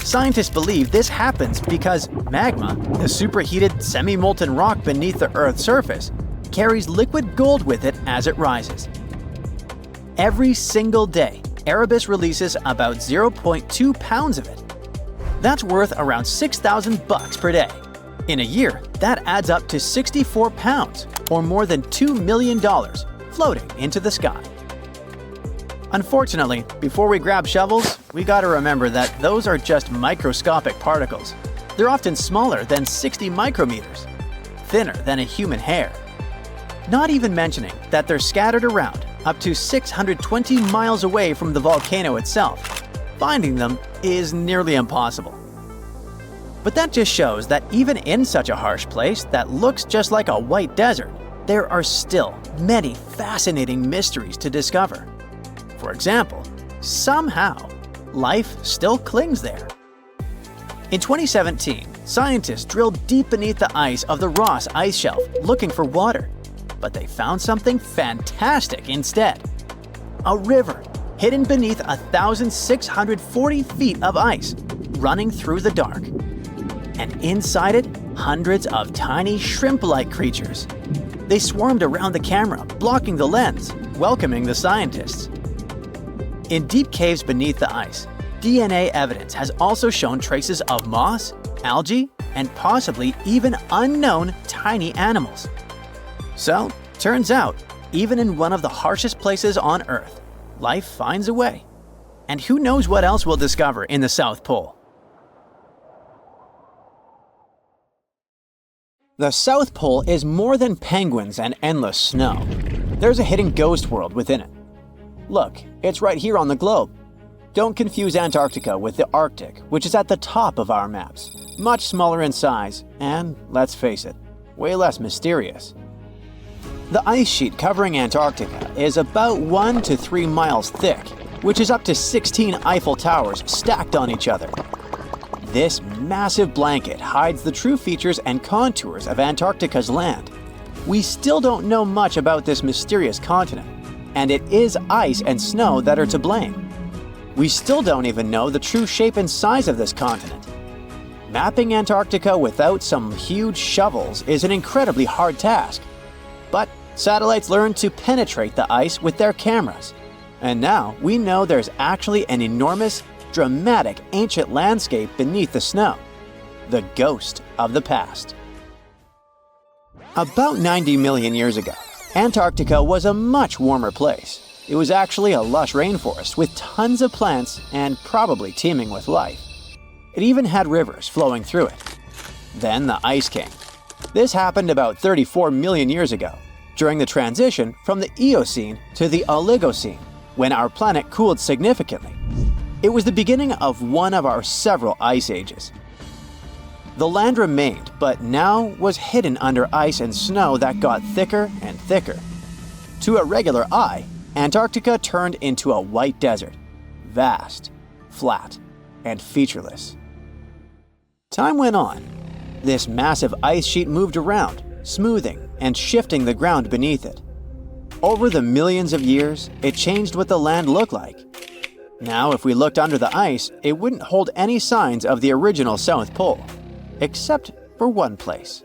A: Scientists believe this happens because magma, the superheated semi-molten rock beneath the Earth's surface, carries liquid gold with it as it rises. Every single day, Erebus releases about 0.2 pounds of it. That's worth around $6,000 per day. In a year, that adds up to 64 pounds, or more than $2 million, floating into the sky. Unfortunately, before we grab shovels, we gotta remember that those are just microscopic particles. They're often smaller than 60 micrometers, thinner than a human hair. Not even mentioning that they're scattered around up to 620 miles away from the volcano itself. finding them is nearly impossible. But that just shows that even in such a harsh place that looks just like a white desert, there are still many fascinating mysteries to discover. For example, somehow, life still clings there. In 2017, scientists drilled deep beneath the ice of the Ross Ice Shelf looking for water, but they found something fantastic instead. A river hidden beneath 1,640 feet of ice, running through the dark. And inside it, hundreds of tiny shrimp-like creatures. They swarmed around the camera, blocking the lens, welcoming the scientists. In deep caves beneath the ice, DNA evidence has also shown traces of moss, algae, and possibly even unknown tiny animals. So, turns out, even in one of the harshest places on Earth, life finds a way. And who knows what else we'll discover in the South Pole? The South Pole is more than penguins and endless snow. There's a hidden ghost world within it. Look, it's right here on the globe. Don't confuse Antarctica with the Arctic, which is at the top of our maps. Much smaller in size, and, let's face it, way less mysterious. The ice sheet covering Antarctica is about 1 to 3 miles thick, which is up to 16 Eiffel Towers stacked on each other. This massive blanket hides the true features and contours of Antarctica's land. We still don't know much about this mysterious continent, and it is ice and snow that are to blame. We still don't even know the true shape and size of this continent. Mapping Antarctica without some huge shovels is an incredibly hard task. But satellites learned to penetrate the ice with their cameras. And now we know there's actually an enormous, dramatic ancient landscape beneath the snow. The ghost of the past. About 90 million years ago, Antarctica was a much warmer place. It was actually a lush rainforest with tons of plants and probably teeming with life. It even had rivers flowing through it. Then the ice came. This happened about 34 million years ago, during the transition from the Eocene to the Oligocene, when our planet cooled significantly. It was the beginning of one of our several ice ages. The land remained, but now was hidden under ice and snow that got thicker and thicker. To a regular eye, Antarctica turned into a white desert, vast, flat, and featureless. Time went on. This massive ice sheet moved around, smoothing and shifting the ground beneath it. Over the millions of years, it changed what the land looked like. Now, if we looked under the ice, it wouldn't hold any signs of the original South Pole, except for one place.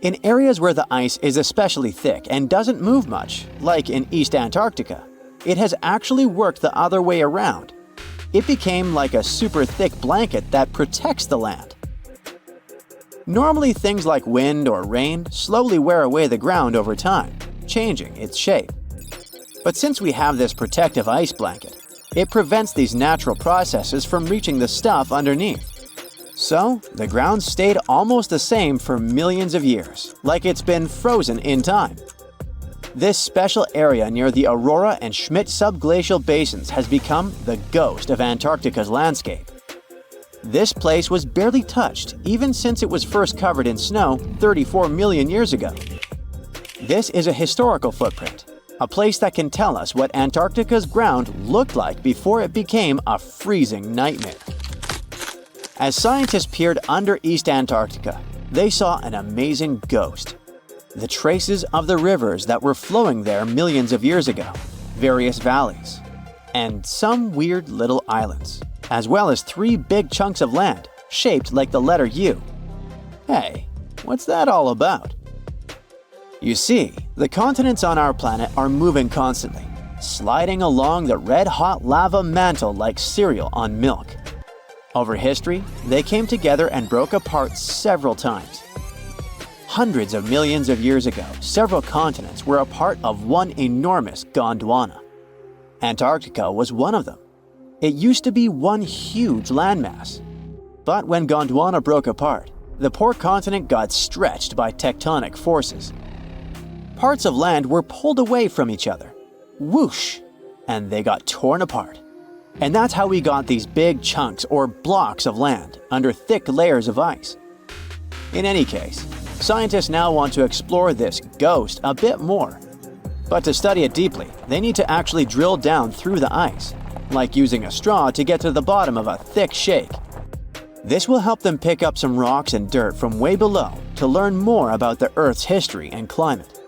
A: In areas where the ice is especially thick and doesn't move much, like in East Antarctica, it has actually worked the other way around. It became like a super thick blanket that protects the land. Normally, things like wind or rain slowly wear away the ground over time, changing its shape. But since we have this protective ice blanket, it prevents these natural processes from reaching the stuff underneath. So, the ground stayed almost the same for millions of years, like it's been frozen in time. This special area near the Aurora and Schmidt subglacial basins has become the ghost of Antarctica's landscape. This place was barely touched even since it was first covered in snow 34 million years ago. This is a historical footprint, a place that can tell us what Antarctica's ground looked like before it became a freezing nightmare. As scientists peered under East Antarctica, they saw an amazing ghost. The traces of the rivers that were flowing there millions of years ago, various valleys, and some weird little islands, as well as 3 big chunks of land shaped like the letter U. Hey, what's that all about? You see, the continents on our planet are moving constantly, sliding along the red-hot lava mantle like cereal on milk. Over history, they came together and broke apart several times. Hundreds of millions of years ago, several continents were a part of one enormous Gondwana. Antarctica was one of them. It used to be one huge landmass. But when Gondwana broke apart, the poor continent got stretched by tectonic forces. Parts of land were pulled away from each other. Whoosh! And they got torn apart. And that's how we got these big chunks or blocks of land under thick layers of ice. In any case, scientists now want to explore this ghost a bit more. But to study it deeply, they need to actually drill down through the ice, like using a straw to get to the bottom of a thick shake. This will help them pick up some rocks and dirt from way below to learn more about the Earth's history and climate.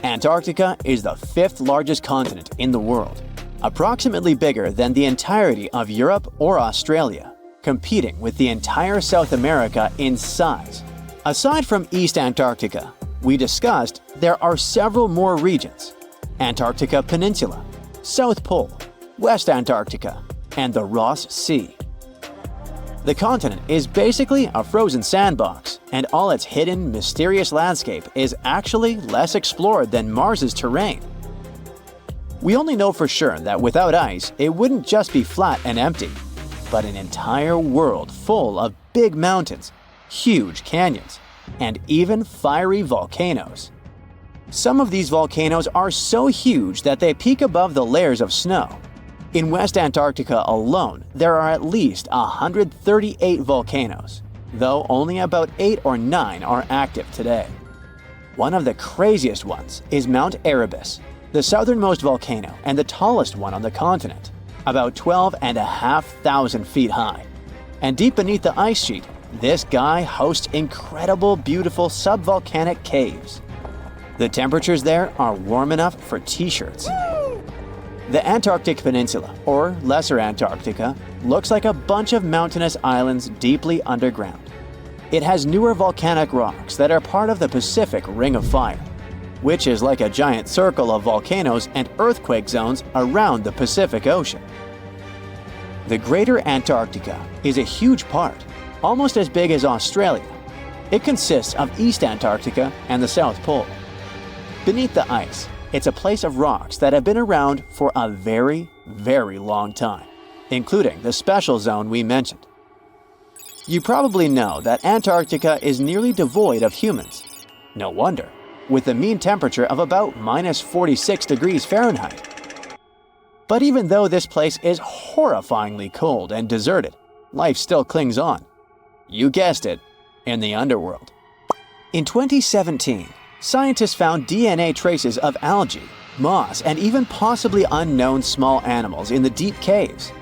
A: Antarctica is the 5th largest continent in the world, approximately bigger than the entirety of Europe or Australia, competing with the entire South America in size. Aside from East Antarctica, we discussed there are several more regions: Antarctica Peninsula, South Pole, West Antarctica, and the Ross Sea. The continent is basically a frozen sandbox, and all its hidden, mysterious landscape is actually less explored than Mars's terrain. We only know for sure that without ice, it wouldn't just be flat and empty, but an entire world full of big mountains, huge canyons, and even fiery volcanoes. Some of these volcanoes are so huge that they peak above the layers of snow. In West Antarctica alone, there are at least 138 volcanoes, though only about 8 or 9 are active today. One of the craziest ones is Mount Erebus, the southernmost volcano and the tallest one on the continent, about 12,500 feet high. And deep beneath the ice sheet, this guy hosts incredible, beautiful subvolcanic caves. The temperatures there are warm enough for t-shirts. The Antarctic Peninsula, or Lesser Antarctica, looks like a bunch of mountainous islands deeply underground. It has newer volcanic rocks that are part of the Pacific Ring of Fire, which is like a giant circle of volcanoes and earthquake zones around the Pacific Ocean. The Greater Antarctica is a huge part, almost as big as Australia. It consists of East Antarctica and the South Pole. Beneath the ice, it's a place of rocks that have been around for a very, very long time, including the special zone we mentioned. You probably know that Antarctica is nearly devoid of humans. No wonder, with a mean temperature of about -46 degrees Fahrenheit. But even though this place is horrifyingly cold and deserted, life still clings on. You guessed it, in the underworld. In 2017, scientists found DNA traces of algae, moss, and even possibly unknown small animals in the deep caves.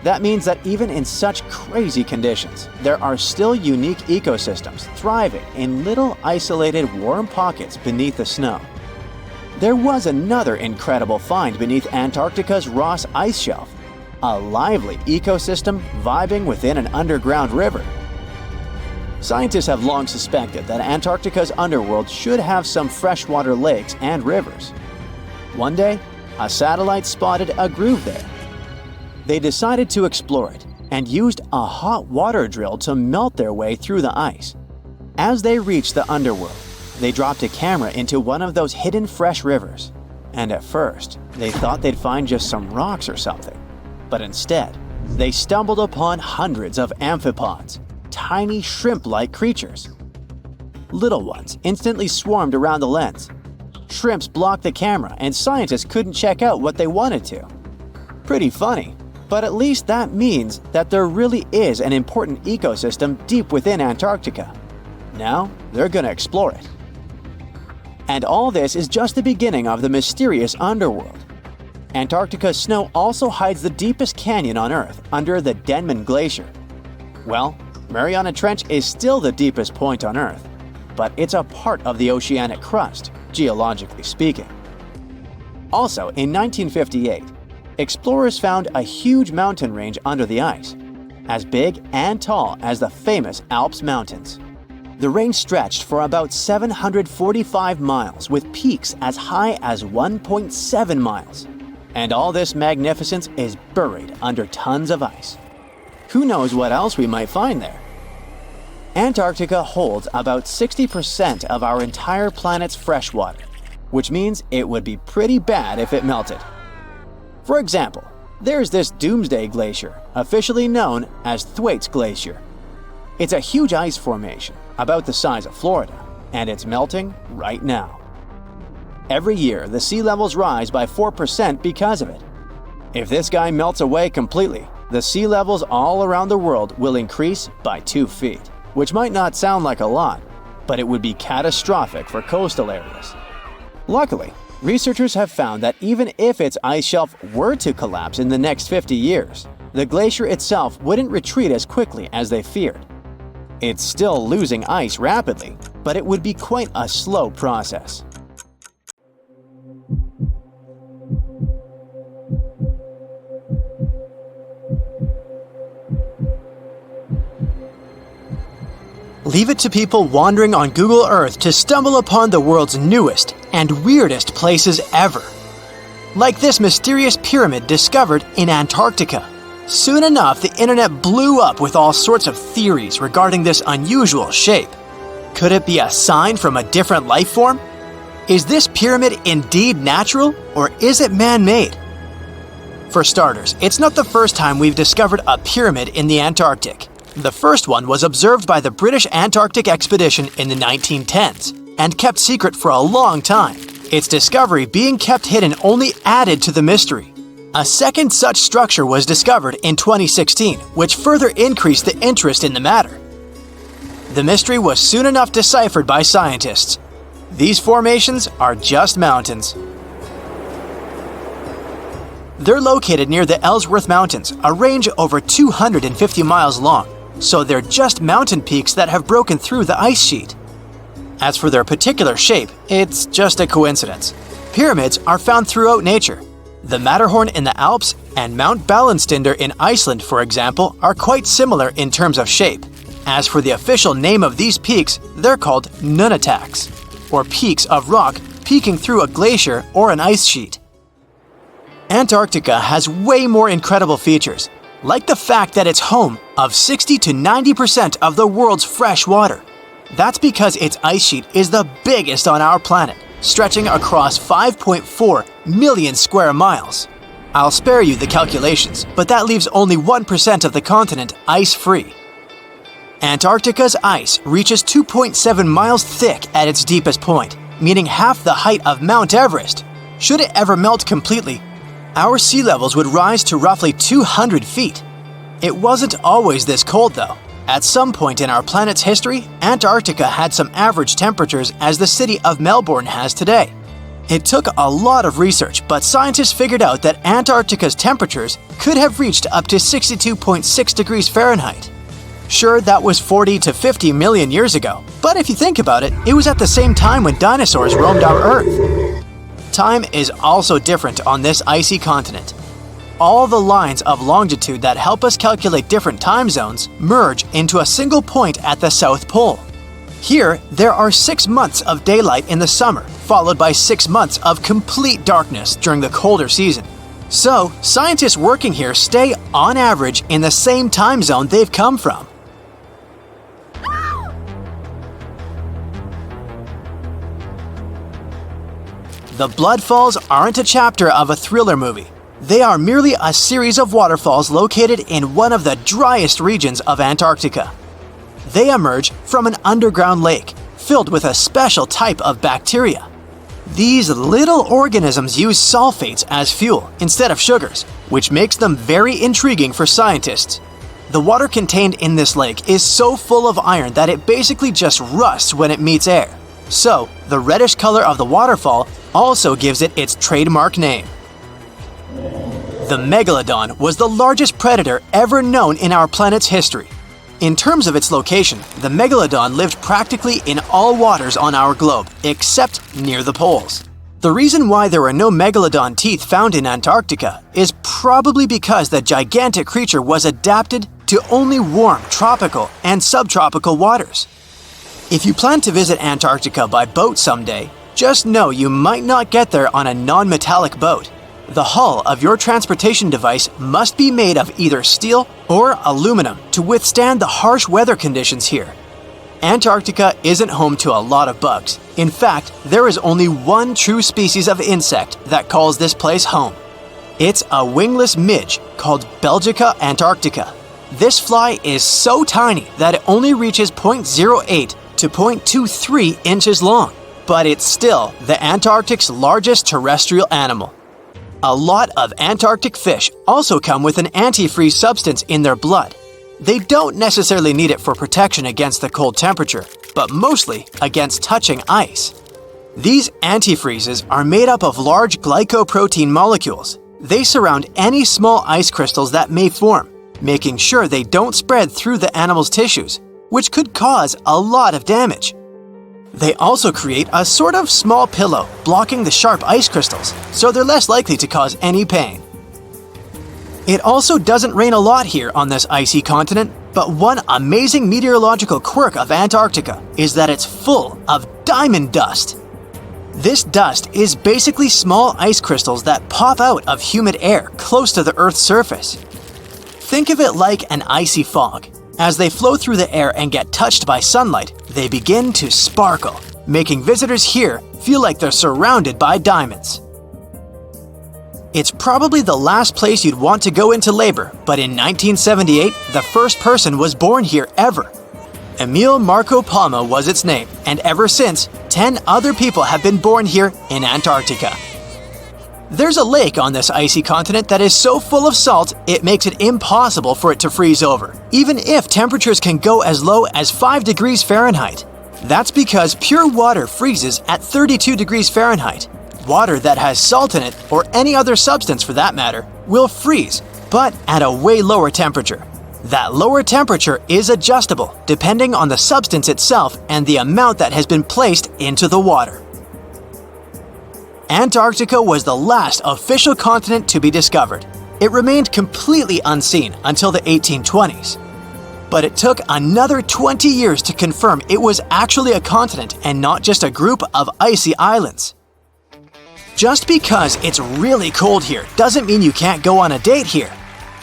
A: That means that even in such crazy conditions, there are still unique ecosystems thriving in little isolated warm pockets beneath the snow. There was another incredible find beneath Antarctica's Ross Ice Shelf, a lively ecosystem vibing within an underground river. Scientists have long suspected that Antarctica's underworld should have some freshwater lakes and rivers. One day, a satellite spotted a groove there. They decided to explore it and used a hot water drill to melt their way through the ice. As they reached the underworld, they dropped a camera into one of those hidden fresh rivers. And at first, they thought they'd find just some rocks or something. But instead, they stumbled upon hundreds of amphipods, tiny shrimp-like creatures. Little ones instantly swarmed around the lens. Shrimps blocked the camera and scientists couldn't check out what they wanted to. Pretty funny, but at least that means that there really is an important ecosystem deep within Antarctica. Now, they're gonna explore it. And all this is just the beginning of the mysterious underworld. Antarctica's snow also hides the deepest canyon on Earth under the Denman Glacier. Well, Mariana Trench is still the deepest point on Earth, but it's a part of the oceanic crust, geologically speaking. Also, in 1958, explorers found a huge mountain range under the ice, as big and tall as the famous Alps Mountains. The range stretched for about 745 miles with peaks as high as 1.7 miles. And all this magnificence is buried under tons of ice. Who knows what else we might find there? Antarctica holds about 60% of our entire planet's fresh water, which means it would be pretty bad if it melted. For example, there's this Doomsday Glacier, officially known as Thwaites Glacier. It's a huge ice formation, about the size of Florida, and it's melting right now. Every year, the sea levels rise by 4% because of it. If this guy melts away completely, the sea levels all around the world will increase by 2 feet, which might not sound like a lot, but it would be catastrophic for coastal areas. Luckily, researchers have found that even if its ice shelf were to collapse in the next 50 years, the glacier itself wouldn't retreat as quickly as they feared. It's still losing ice rapidly, but it would be quite a slow process. Leave it to people wandering on Google Earth to stumble upon the world's newest and weirdest places ever. Like this mysterious pyramid discovered in Antarctica. Soon enough, the internet blew up with all sorts of theories regarding this unusual shape. Could it be a sign from a different life form? Is this pyramid indeed natural, or is it man-made? For starters, it's not the first time we've discovered a pyramid in the Antarctic. The first one was observed by the British Antarctic expedition in the 1910s and kept secret for a long time. Its discovery being kept hidden only added to the mystery. A second such structure was discovered in 2016, which further increased the interest in the matter. The mystery was soon enough deciphered by scientists. These formations are just mountains. They're located near the Ellsworth Mountains, a range over 250 miles long. So they're just mountain peaks that have broken through the ice sheet. As for their particular shape, it's just a coincidence. Pyramids are found throughout nature. The Matterhorn in the Alps and Mount Ballenstinder in Iceland, for example, are quite similar in terms of shape. As for the official name of these peaks, they're called nunataks, or peaks of rock peeking through a glacier or an ice sheet. Antarctica has way more incredible features, like the fact that it's home of 60 to 90% of the world's fresh water. That's because its ice sheet is the biggest on our planet, stretching across 5.4 million square miles. I'll spare you the calculations, but that leaves only 1% of the continent ice-free. Antarctica's ice reaches 2.7 miles thick at its deepest point, meaning half the height of Mount Everest. Should it ever melt completely, our sea levels would rise to roughly 200 feet. It wasn't always this cold, though. At some point in our planet's history, Antarctica had some average temperatures as the city of Melbourne has today. It took a lot of research, but scientists figured out that Antarctica's temperatures could have reached up to 62.6 degrees Fahrenheit. Sure, that was 40 to 50 million years ago, but if you think about it, it was at the same time when dinosaurs roamed our Earth. Time is also different on this icy continent. All the lines of longitude that help us calculate different time zones merge into a single point at the South Pole. Here, there are 6 months of daylight in the summer, followed by 6 months of complete darkness during the colder season. So, scientists working here stay, on average, in the same time zone they've come from. The Blood Falls aren't a chapter of a thriller movie. They are merely a series of waterfalls located in one of the driest regions of Antarctica. They emerge from an underground lake filled with a special type of bacteria. These little organisms use sulfates as fuel instead of sugars, which makes them very intriguing for scientists. The water contained in this lake is so full of iron that it basically just rusts when it meets air. So, the reddish color of the waterfall also gives it its trademark name. The megalodon was the largest predator ever known in our planet's history. In terms of its location, the megalodon lived practically in all waters on our globe, except near the poles. The reason why there were no megalodon teeth found in Antarctica is probably because the gigantic creature was adapted to only warm tropical and subtropical waters. If you plan to visit Antarctica by boat someday, just know you might not get there on a non-metallic boat. The hull of your transportation device must be made of either steel or aluminum to withstand the harsh weather conditions here. Antarctica isn't home to a lot of bugs. In fact, there is only one true species of insect that calls this place home. It's a wingless midge called Belgica antarctica. This fly is so tiny that it only reaches 0.08 to 0.23 inches long. But it's still the Antarctic's largest terrestrial animal. A lot of Antarctic fish also come with an antifreeze substance in their blood. They don't necessarily need it for protection against the cold temperature, but mostly against touching ice. These antifreezes are made up of large glycoprotein molecules. They surround any small ice crystals that may form, making sure they don't spread through the animal's tissues, which could cause a lot of damage. They also create a sort of small pillow blocking the sharp ice crystals, so they're less likely to cause any pain. It also doesn't rain a lot here on this icy continent, but one amazing meteorological quirk of Antarctica is that it's full of diamond dust. This dust is basically small ice crystals that pop out of humid air close to the Earth's surface. Think of it like an icy fog. As they flow through the air and get touched by sunlight, they begin to sparkle, making visitors here feel like they're surrounded by diamonds. It's probably the last place you'd want to go into labor, but in 1978, the first person was born here ever. Emil Marco Palma was its name, and ever since, 10 other people have been born here in Antarctica. There's a lake on this icy continent that is so full of salt, it makes it impossible for it to freeze over, even if temperatures can go as low as 5 degrees Fahrenheit. That's because pure water freezes at 32 degrees Fahrenheit. Water that has salt in it, or any other substance for that matter, will freeze, but at a way lower temperature. That lower temperature is adjustable depending on the substance itself and the amount that has been placed into the water. Antarctica was the last official continent to be discovered. It remained completely unseen until the 1820s. But it took another 20 years to confirm it was actually a continent and not just a group of icy islands. Just because it's really cold here doesn't mean you can't go on a date here.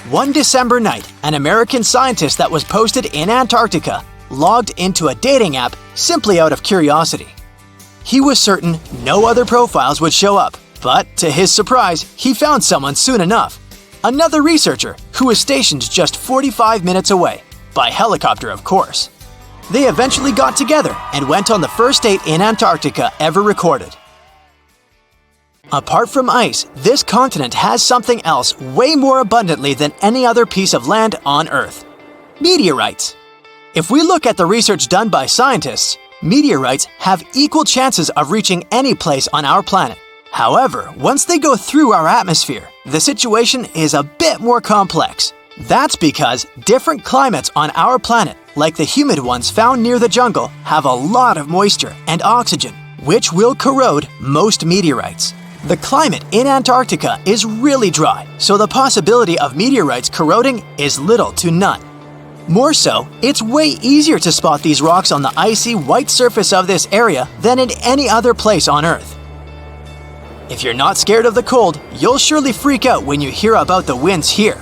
A: One December night, an American scientist that was posted in Antarctica logged into a dating app simply out of curiosity. He was certain no other profiles would show up, but to his surprise, he found someone soon enough. Another researcher who was stationed just 45 minutes away, by helicopter of course. They eventually got together and went on the first date in Antarctica ever recorded. Apart from ice, this continent has something else way more abundantly than any other piece of land on Earth: meteorites. If we look at the research done by scientists, meteorites have equal chances of reaching any place on our planet. However, once they go through our atmosphere, the situation is a bit more complex. That's because different climates on our planet, like the humid ones found near the jungle, have a lot of moisture and oxygen, which will corrode most meteorites. The climate in Antarctica is really dry, so the possibility of meteorites corroding is little to none. More so, it's way easier to spot these rocks on the icy white surface of this area than in any other place on Earth. If you're not scared of the cold, you'll surely freak out when you hear about the winds here.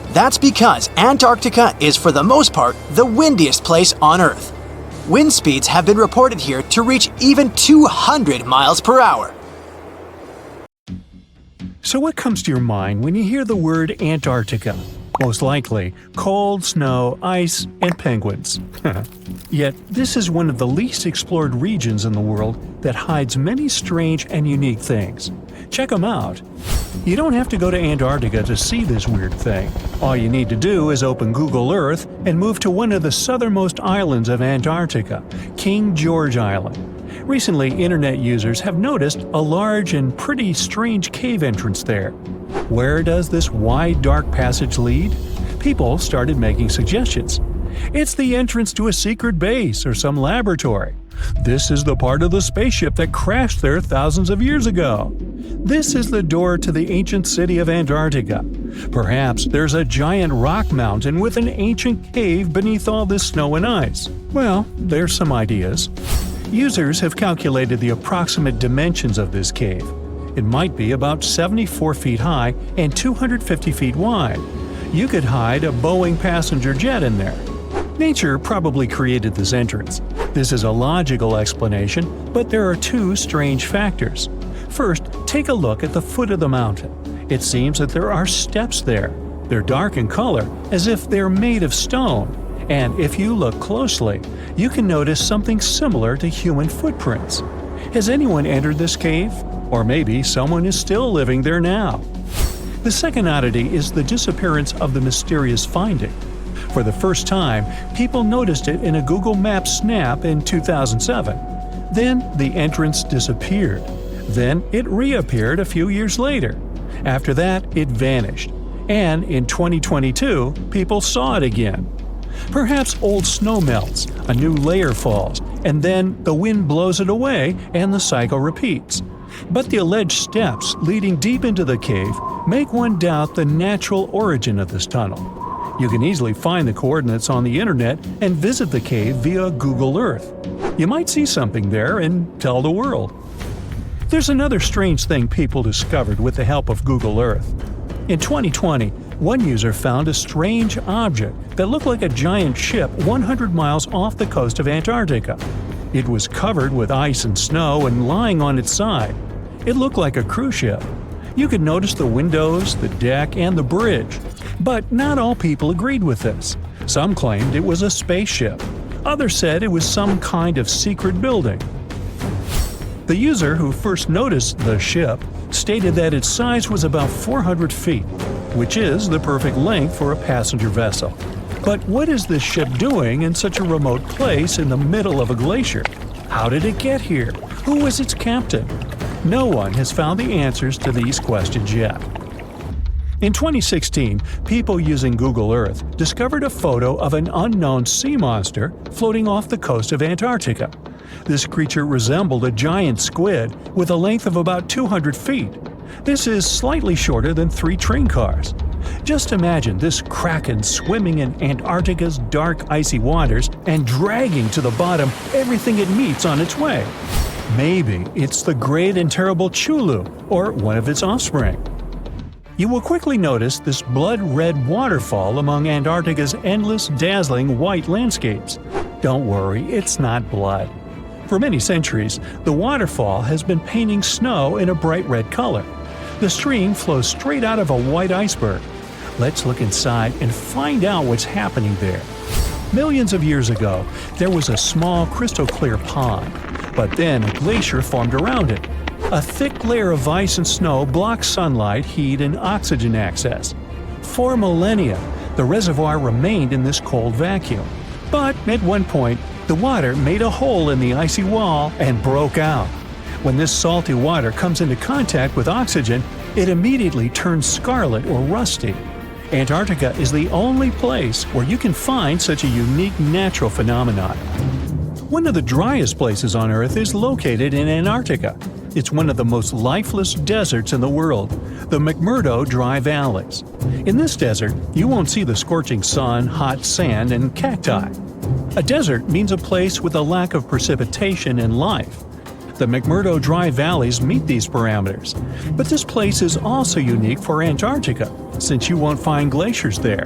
A: That's because Antarctica is for the most part the windiest place on Earth. Wind speeds have been reported here to reach even 200 miles per hour.
B: So what comes to your mind when you hear the word Antarctica? Most likely, cold, snow, ice, and penguins. Yet, this is one of the least explored regions in the world that hides many strange and unique things. Check them out. You don't have to go to Antarctica to see this weird thing. All you need to do is open Google Earth and move to one of the southernmost islands of Antarctica, King George Island. Recently, internet users have noticed a large and pretty strange cave entrance there. Where does this wide, dark passage lead? People started making suggestions. It's the entrance to a secret base or some laboratory. This is the part of the spaceship that crashed there thousands of years ago. This is the door to the ancient city of Antarctica. Perhaps there's a giant rock mountain with an ancient cave beneath all this snow and ice. Well, there's some ideas. Users have calculated the approximate dimensions of this cave. It might be about 74 feet high and 250 feet wide. You could hide a Boeing passenger jet in there. Nature probably created this entrance. This is a logical explanation, but there are two strange factors. First, take a look at the foot of the mountain. It seems that there are steps there. They're dark in color, as if they're made of stone. And if you look closely, you can notice something similar to human footprints. Has anyone entered this cave? Or maybe someone is still living there now. The second oddity is the disappearance of the mysterious finding. For the first time, people noticed it in a Google Maps snap in 2007. Then the entrance disappeared. Then it reappeared a few years later. After that, it vanished. And in 2022, people saw it again. Perhaps old snow melts, a new layer falls, and then the wind blows it away and the cycle repeats. But the alleged steps leading deep into the cave make one doubt the natural origin of this tunnel. You can easily find the coordinates on the internet and visit the cave via Google Earth. You might see something there and tell the world. There's another strange thing people discovered with the help of Google Earth. In 2020, one user found a strange object that looked like a giant ship 100 miles off the coast of Antarctica. It was covered with ice and snow and lying on its side. It looked like a cruise ship. You could notice the windows, the deck, and the bridge. But not all people agreed with this. Some claimed it was a spaceship. Others said it was some kind of secret building. The user who first noticed the ship stated that its size was about 400 feet, which is the perfect length for a passenger vessel. But what is this ship doing in such a remote place in the middle of a glacier? How did it get here? Who was its captain? No one has found the answers to these questions yet. In 2016, people using Google Earth discovered a photo of an unknown sea monster floating off the coast of Antarctica. This creature resembled a giant squid with a length of about 200 feet. This is slightly shorter than 3 train cars. Just imagine this kraken swimming in Antarctica's dark, icy waters and dragging to the bottom everything it meets on its way. Maybe it's the great and terrible Chulu, or one of its offspring. You will quickly notice this blood-red waterfall among Antarctica's endless, dazzling white landscapes. Don't worry, it's not blood. For many centuries, the waterfall has been painting snow in a bright red color. The stream flows straight out of a white iceberg. Let's look inside and find out what's happening there. Millions of years ago, there was a small crystal-clear pond, but then a glacier formed around it. A thick layer of ice and snow blocks sunlight, heat, and oxygen access. For millennia, the reservoir remained in this cold vacuum. But at one point, the water made a hole in the icy wall and broke out. When this salty water comes into contact with oxygen, it immediately turns scarlet or rusty. Antarctica is the only place where you can find such a unique natural phenomenon. One of the driest places on Earth is located in Antarctica. It's one of the most lifeless deserts in the world, the McMurdo Dry Valleys. In this desert, you won't see the scorching sun, hot sand, and cacti. A desert means a place with a lack of precipitation and life. The McMurdo Dry Valleys meet these parameters. But this place is also unique for Antarctica, since you won't find glaciers there.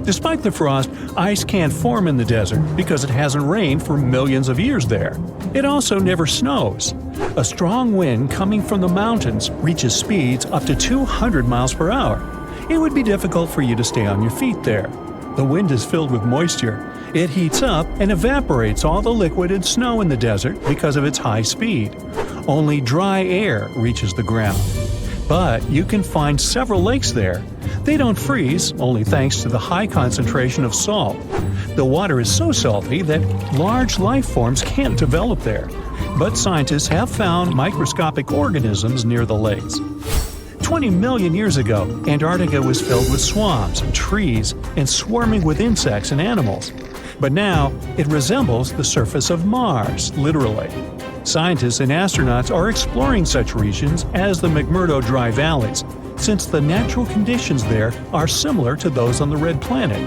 B: Despite the frost, ice can't form in the desert because it hasn't rained for millions of years there. It also never snows. A strong wind coming from the mountains reaches speeds up to 200 miles per hour. It would be difficult for you to stay on your feet there. The wind is filled with moisture. It heats up and evaporates all the liquid and snow in the desert because of its high speed. Only dry air reaches the ground. But you can find several lakes there. They don't freeze, only thanks to the high concentration of salt. The water is so salty that large life forms can't develop there. But scientists have found microscopic organisms near the lakes. 20 million years ago, Antarctica was filled with swamps, trees, and swarming with insects and animals. But now, it resembles the surface of Mars, literally. Scientists and astronauts are exploring such regions as the McMurdo Dry Valleys, since the natural conditions there are similar to those on the Red Planet.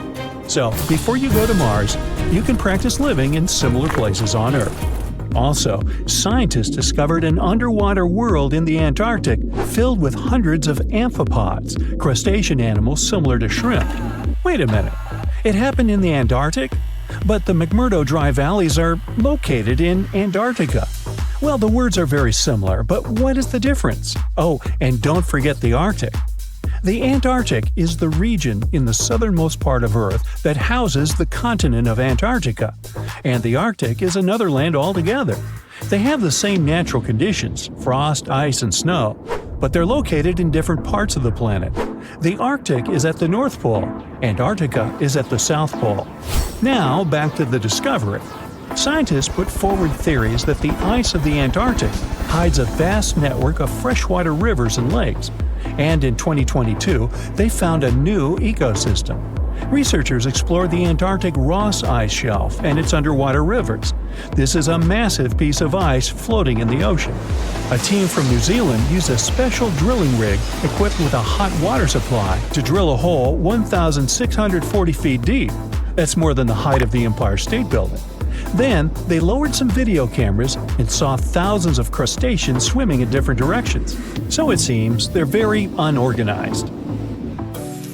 B: So, before you go to Mars, you can practice living in similar places on Earth. Also, scientists discovered an underwater world in the Antarctic filled with hundreds of amphipods, crustacean animals similar to shrimp. Wait a minute, it happened in the Antarctic? But the McMurdo Dry Valleys are located in Antarctica. Well, the words are very similar, but what is the difference? Oh, and don't forget the Arctic. The Antarctic is the region in the southernmost part of Earth that houses the continent of Antarctica, and the Arctic is another land altogether. They have the same natural conditions – frost, ice, and snow, but they're located in different parts of the planet. The Arctic is at the North Pole, Antarctica is at the South Pole. Now, back to the discovery. Scientists put forward theories that the ice of the Antarctic hides a vast network of freshwater rivers and lakes, and in 2022, they found a new ecosystem. Researchers explored the Antarctic Ross Ice Shelf and its underwater rivers. This is a massive piece of ice floating in the ocean. A team from New Zealand used a special drilling rig equipped with a hot water supply to drill a hole 1,640 feet deep. That's more than the height of the Empire State Building. Then, they lowered some video cameras and saw thousands of crustaceans swimming in different directions. So it seems they're very unorganized.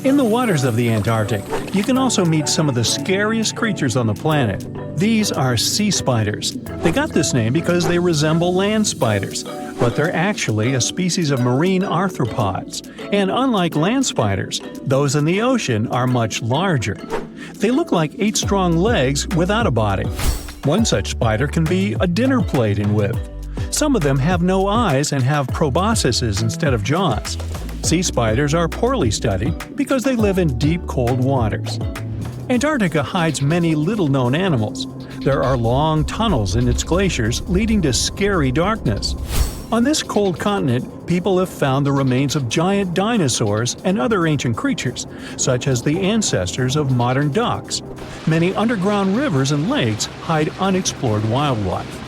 B: In the waters of the Antarctic, you can also meet some of the scariest creatures on the planet. These are sea spiders. They got this name because they resemble land spiders, but they're actually a species of marine arthropods. And unlike land spiders, those in the ocean are much larger. They look like 8 strong legs without a body. One such spider can be a dinner plate in width. Some of them have no eyes and have proboscises instead of jaws. Sea spiders are poorly studied because they live in deep, cold waters. Antarctica hides many little-known animals. There are long tunnels in its glaciers leading to scary darkness. On this cold continent, people have found the remains of giant dinosaurs and other ancient creatures, such as the ancestors of modern ducks. Many underground rivers and lakes hide unexplored wildlife.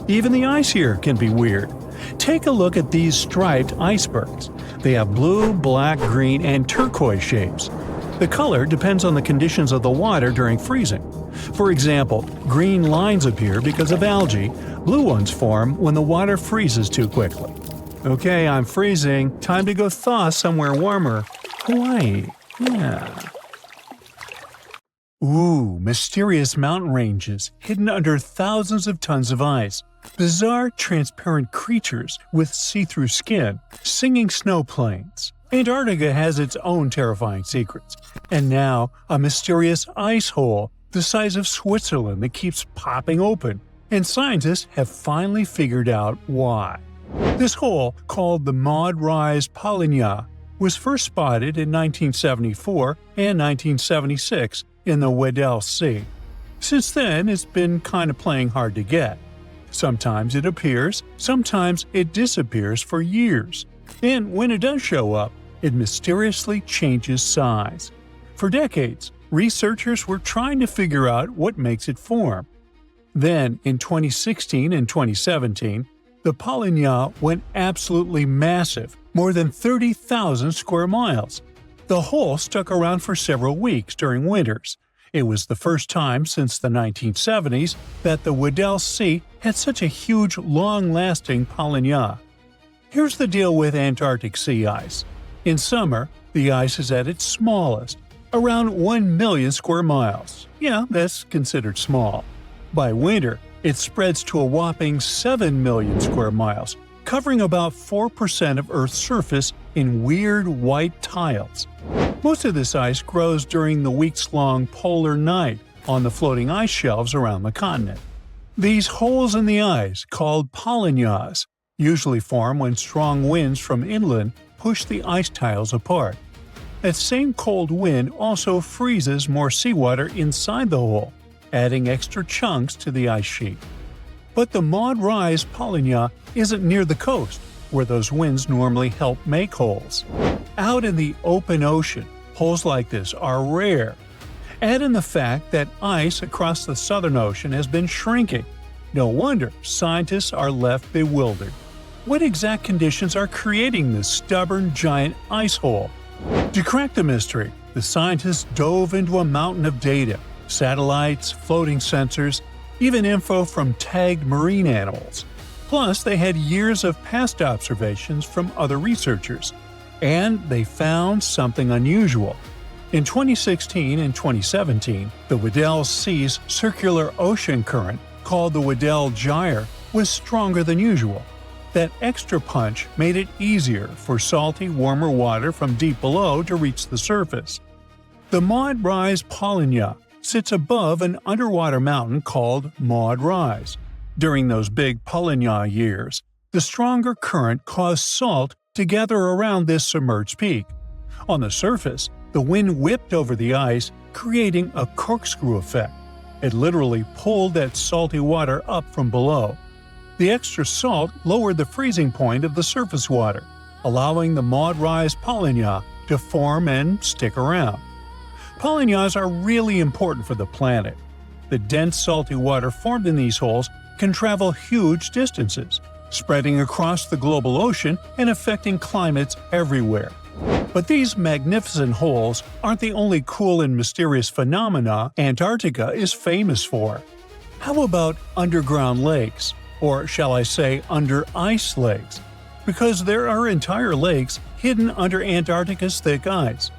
B: Even the ice here can be weird. Take a look at these striped icebergs. They have blue, black, green, and turquoise shapes. The color depends on the conditions of the water during freezing. For example, green lines appear because of algae, blue ones form when the water freezes too quickly. Okay, I'm freezing. Time to go thaw somewhere warmer. Hawaii. Yeah. Ooh, mysterious mountain ranges hidden under thousands of tons of ice. Bizarre, transparent creatures with see-through skin, singing snow plains. Antarctica has its own terrifying secrets. And now, a mysterious ice hole the size of Switzerland that keeps popping open. And scientists have finally figured out why. This hole, called the Maud Rise Polynya, was first spotted in 1974 and 1976 in the Weddell Sea. Since then, it's been kind of playing hard to get. Sometimes it appears, sometimes it disappears for years. And when it does show up, it mysteriously changes size. For decades, researchers were trying to figure out what makes it form. Then, in 2016 and 2017, the Polynya went absolutely massive, more than 30,000 square miles. The hole stuck around for several weeks during winters. It was the first time since the 1970s that the Weddell Sea had such a huge, long-lasting Polynya. Here's the deal with Antarctic sea ice. In summer, the ice is at its smallest, around 1 million square miles. Yeah, that's considered small. By winter, it spreads to a whopping 7 million square miles, covering about 4% of Earth's surface in weird white tiles. Most of this ice grows during the weeks-long polar night on the floating ice shelves around the continent. These holes in the ice, called polynyas, usually form when strong winds from inland push the ice tiles apart. That same cold wind also freezes more seawater inside the hole, adding extra chunks to the ice sheet. But the Maud Rise Polynya isn't near the coast, where those winds normally help make holes. Out in the open ocean, holes like this are rare. Add in the fact that ice across the Southern Ocean has been shrinking. No wonder scientists are left bewildered. What exact conditions are creating this stubborn giant ice hole? To crack the mystery, the scientists dove into a mountain of data, satellites, floating sensors, even info from tagged marine animals. Plus, they had years of past observations from other researchers. And they found something unusual. In 2016 and 2017, the Weddell Sea's circular ocean current, called the Weddell Gyre, was stronger than usual. That extra punch made it easier for salty, warmer water from deep below to reach the surface. The Maud Rise Polynya sits above an underwater mountain called Maud Rise. During those big Polynya years, the stronger current caused salt to gather around this submerged peak. On the surface, the wind whipped over the ice, creating a corkscrew effect. It literally pulled that salty water up from below. The extra salt lowered the freezing point of the surface water, allowing the Maud-Rise Polynya to form and stick around. Polynyas are really important for the planet. The dense salty water formed in these holes can travel huge distances, spreading across the global ocean and affecting climates everywhere. But these magnificent holes aren't the only cool and mysterious phenomena Antarctica is famous for. How about underground lakes? Or shall I say under-ice lakes? Because there are entire lakes hidden under Antarctica's thick ice.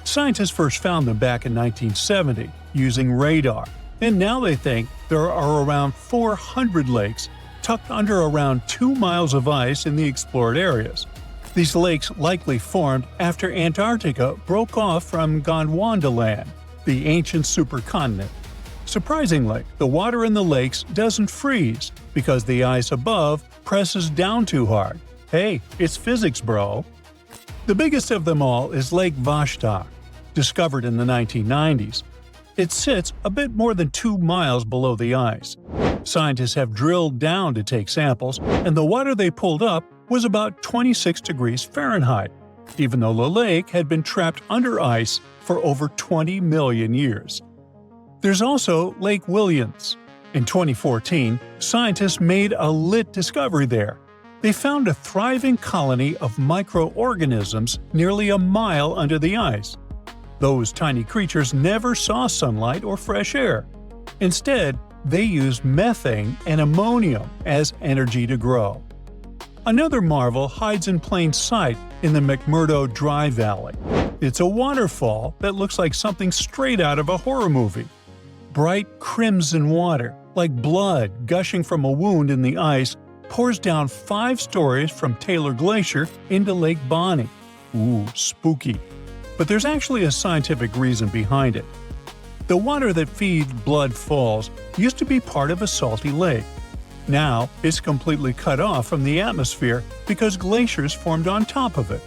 B: Scientists first found them back in 1970 using radar, and now they think there are around 400 lakes tucked under around 2 miles of ice in the explored areas. These lakes likely formed after Antarctica broke off from Gondwanaland, the ancient supercontinent. Surprisingly, the water in the lakes doesn't freeze because the ice above presses down too hard. Hey, it's physics, bro! The biggest of them all is Lake Vostok, discovered in the 1990s. It sits a bit more than 2 miles below the ice. Scientists have drilled down to take samples, and the water they pulled up was about 26 degrees Fahrenheit, even though the lake had been trapped under ice for over 20 million years. There's also Lake Williams. In 2014, scientists made a lit discovery there. They found a thriving colony of microorganisms nearly a mile under the ice. Those tiny creatures never saw sunlight or fresh air. Instead, they used methane and ammonium as energy to grow. Another marvel hides in plain sight in the McMurdo Dry Valley. It's a waterfall that looks like something straight out of a horror movie. Bright crimson water, like blood gushing from a wound in the ice, pours down 5 stories from Taylor Glacier into Lake Bonny. Ooh, spooky. But there's actually a scientific reason behind it. The water that feeds Blood Falls used to be part of a salty lake. Now, it's completely cut off from the atmosphere because glaciers formed on top of it.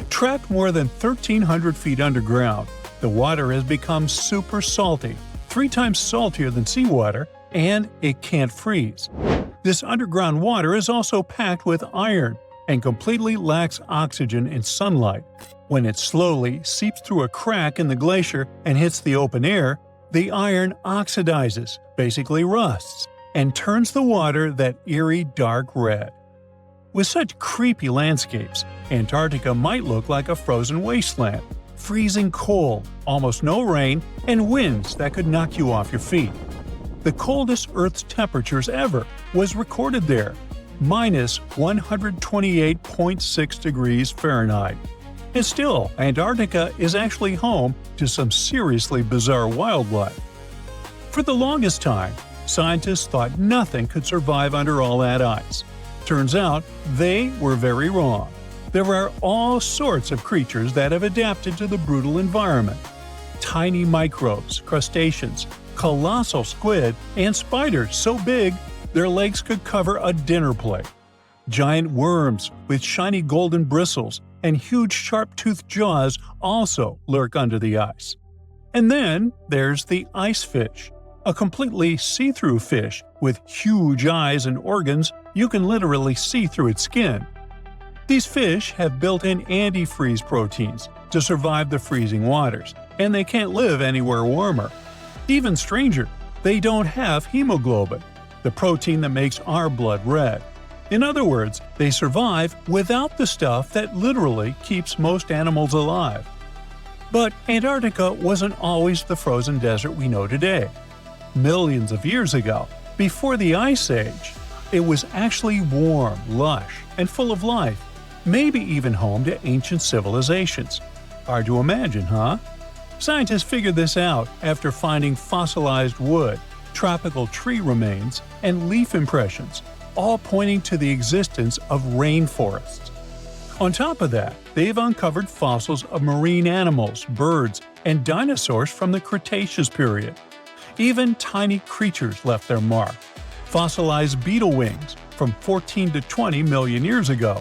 B: Trapped more than 1,300 feet underground, the water has become super salty, 3 times saltier than seawater, and it can't freeze. This underground water is also packed with iron and completely lacks oxygen in sunlight. When it slowly seeps through a crack in the glacier and hits the open air, the iron oxidizes, basically rusts, and turns the water that eerie dark red. With such creepy landscapes, Antarctica might look like a frozen wasteland, freezing cold, almost no rain, and winds that could knock you off your feet. The coldest Earth's temperatures ever was recorded there, minus 128.6 degrees Fahrenheit. And still, Antarctica is actually home to some seriously bizarre wildlife. For the longest time, scientists thought nothing could survive under all that ice. Turns out, they were very wrong. There are all sorts of creatures that have adapted to the brutal environment. Tiny microbes, crustaceans, colossal squid, and spiders so big their legs could cover a dinner plate. Giant worms with shiny golden bristles and huge sharp-toothed jaws also lurk under the ice. And then there's the ice fish, a completely see-through fish with huge eyes and organs you can literally see through its skin. These fish have built-in antifreeze proteins to survive the freezing waters, and they can't live anywhere warmer. Even stranger, they don't have hemoglobin, the protein that makes our blood red. In other words, they survive without the stuff that literally keeps most animals alive. But Antarctica wasn't always the frozen desert we know today. Millions of years ago, before the Ice Age, it was actually warm, lush, and full of life, maybe even home to ancient civilizations. Hard to imagine, huh? Scientists figured this out after finding fossilized wood, tropical tree remains, and leaf impressions, all pointing to the existence of rainforests. On top of that, they've uncovered fossils of marine animals, birds, and dinosaurs from the Cretaceous period. Even tiny creatures left their mark. fossilized beetle wings from 14 to 20 million years ago,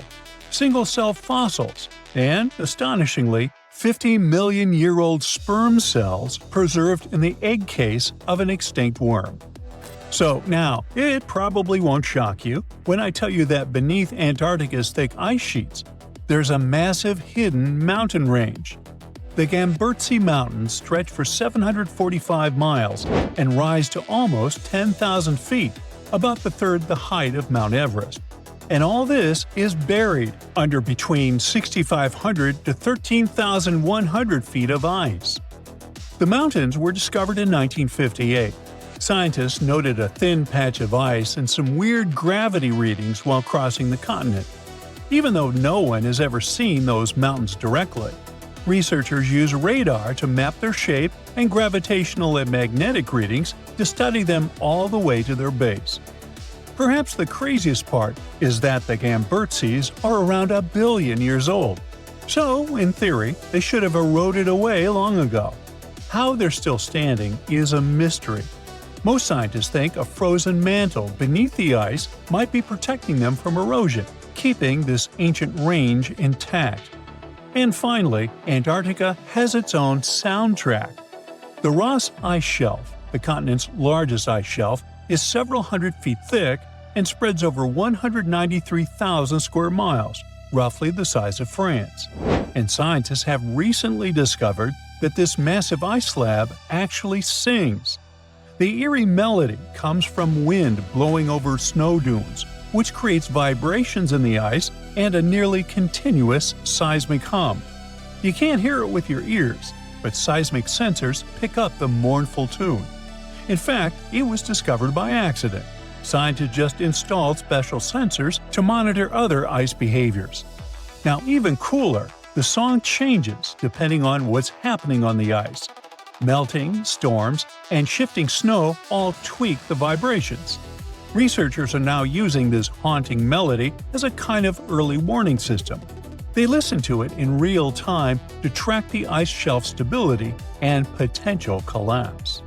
B: single-cell fossils, and, astonishingly, 50-million-year-old sperm cells preserved in the egg case of an extinct worm. So now, it probably won't shock you when I tell you that beneath Antarctica's thick ice sheets, there's a massive hidden mountain range. The Gamburtsi Mountains stretch for 745 miles and rise to almost 10,000 feet, about the third the height of Mount Everest. And all this is buried under between 6,500 to 13,100 feet of ice. The mountains were discovered in 1958. Scientists noted a thin patch of ice and some weird gravity readings while crossing the continent. Even though no one has ever seen those mountains directly, researchers use radar to map their shape and gravitational and magnetic readings to study them all the way to their base. Perhaps the craziest part is that the Gamburtsis are around 1 billion years old. So, in theory, they should have eroded away long ago. How they're still standing is a mystery. Most scientists think a frozen mantle beneath the ice might be protecting them from erosion, keeping this ancient range intact. And finally, Antarctica has its own soundtrack. The Ross Ice Shelf, the continent's largest ice shelf, is several hundred feet thick and spreads over 193,000 square miles, roughly the size of France. And scientists have recently discovered that this massive ice slab actually sings. The eerie melody comes from wind blowing over snow dunes, which creates vibrations in the ice and a nearly continuous seismic hum. You can't hear it with your ears, but seismic sensors pick up the mournful tune. In fact, it was discovered by accident. Scientists just installed special sensors to monitor other ice behaviors. Now, even cooler, the song changes depending on what's happening on the ice. Melting, storms, and shifting snow all tweak the vibrations. Researchers are now using this haunting melody as a kind of early warning system. They listen to it in real time to track the ice shelf stability and potential collapse.